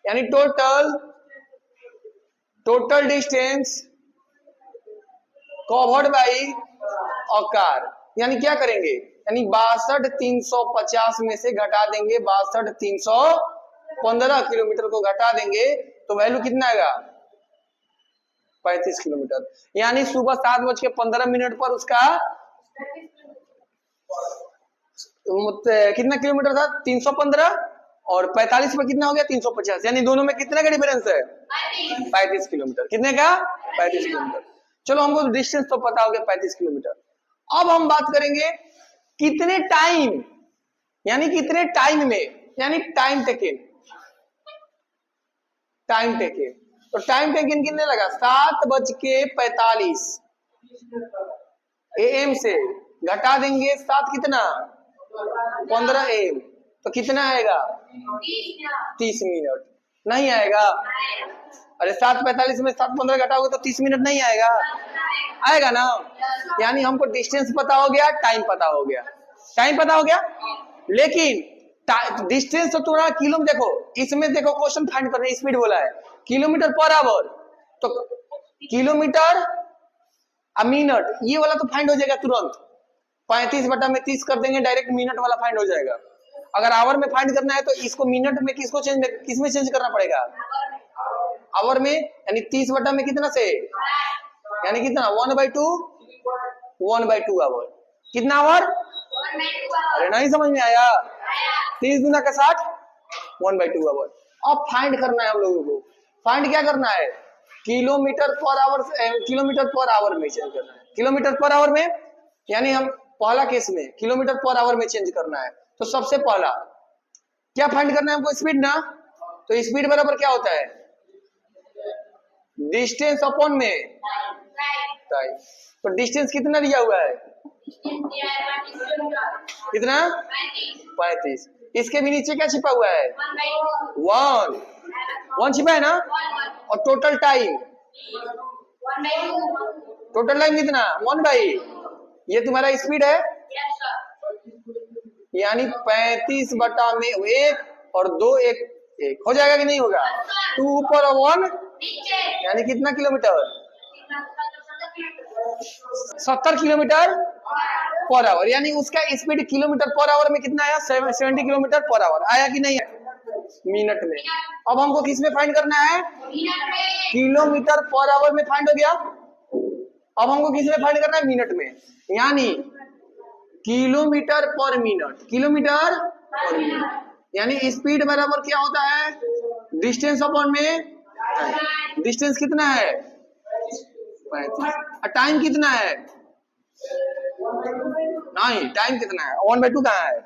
यानी total distance covered by a car, यानी क्या करेंगे, यानी 62,350 में से घटा देंगे 62,315 किलोमीटर को घटा देंगे तो वैल्यू कितना आएगा, 35 किलोमीटर। यानी सुबह 7:15 पर उसका कितना किलोमीटर था, 315, और 45 में कितना हो गया, 350, यानी दोनों में कितने का डिफरेंस है, 35 किलोमीटर। कितने का, 35 किलोमीटर। चलो हमको डिस्टेंस तो पता हो गया 35 किलोमीटर। अब हम बात करेंगे कितने टाइम, यानी कितने टाइम में, यानी टाइम टेकन, टाइम टेकन। तो टाइम टेकन कितने लगा, 7:45 AM से घटा देंगे 7 कितना 15 AM, तो कितना आएगा 30 मिनट। नहीं आएगा, अरे 7:45 में 7:15 घटाओगे तो 30 मिनट नहीं आएगा, आएगा ना। यानी हमको डिस्टेंस पता हो गया, टाइम पता हो गया, टाइम पता हो गया, लेकिन डिस्टेंस तो थोड़ा किलो में, देखो इसमें देखो क्वेश्चन फाइंड करने स्पीड बोला है, किलोमीटर पर आवर, तो किलोमीटर मिनट, ये वाला तो फाइंड हो जाएगा तुरंत, 35/30 कर देंगे, डायरेक्ट मिनट वाला फाइंड हो जाएगा। अगर आवर में फाइंड करना है तो इसको मिनट में किसको चेंज, किसमें चेंज करना पड़ेगा, आवर में, यानी 30 बटा में कितना से, यानी कितना 1/2, 1/2 आवर, कितना आवर, अरे नहीं समझ में आया, 30 गुना का 60, 1/2 आवर। अब फाइंड करना है हम लोगों को, फाइंड क्या करना है, kilometre per our, kilometre per our में चेंज करना है, किलोमीटर पर आवर में, यानी हम पहला केस में किलोमीटर पर आवर में चेंज करना है। तो सबसे पहला क्या फाइंड करना है हमको, स्पीड ना, तो स्पीड बराबर क्या होता है, डिस्टेंस अपॉन में टाइम। तो डिस्टेंस कितना दिया हुआ है, कितना 35, इसके भी नीचे क्या छिपा हुआ है, 1 छिपा है ना, और टोटल टाइम कितना 1/, ये तुम्हारा स्पीड है, यानी 35 बटा में 1 और 2 1 हो जाएगा कि नहीं होगा, 2 ऊपर और 1, यानी कितना किलोमीटर, 70 किलोमीटर पर आवर, यानी उसका स्पीड किलोमीटर पर आवर में कितना आया, 70 किलोमीटर पर आवर आया कि नहीं आया, मिनट में। अब हमको किस में फाइंड करना है, किलोमीटर पर आवर में फाइंड हो गया। अब हमको किस में फाइंड करना है, मिनट में, यानी किलोमीटर पर मिनट, किलोमीटर पर मिनट, यानी स्पीड बराबर क्या होता है, डिस्टेंस अपॉन में डिस्टेंस कितना है 35। टाइम कितना है नहीं, टाइम कितना है 1/2 कहाँ है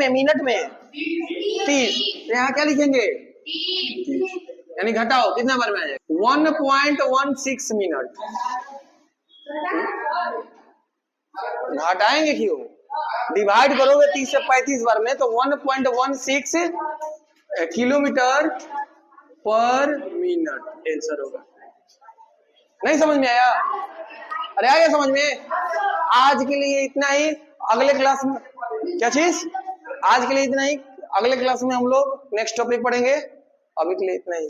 मिनट में 30। तो यहाँ क्या लिखेंगे 30, यानी घटाओ कितना बार में आ जाएगा 1.16 मिनट। घटाएंगे क्यों, डिवाइड करोगे 30 से 35 बार में तो 1.16 किलोमीटर पर मिनट आंसर होगा। नहीं समझ में आया? अरे आया समझ में? आज के लिए इतना ही, अगले क्लास में क्या चीज, आज के लिए इतना ही, अगले क्लास में हम लोग नेक्स्ट टॉपिक पढ़ेंगे। अभी के लिए इतना ही।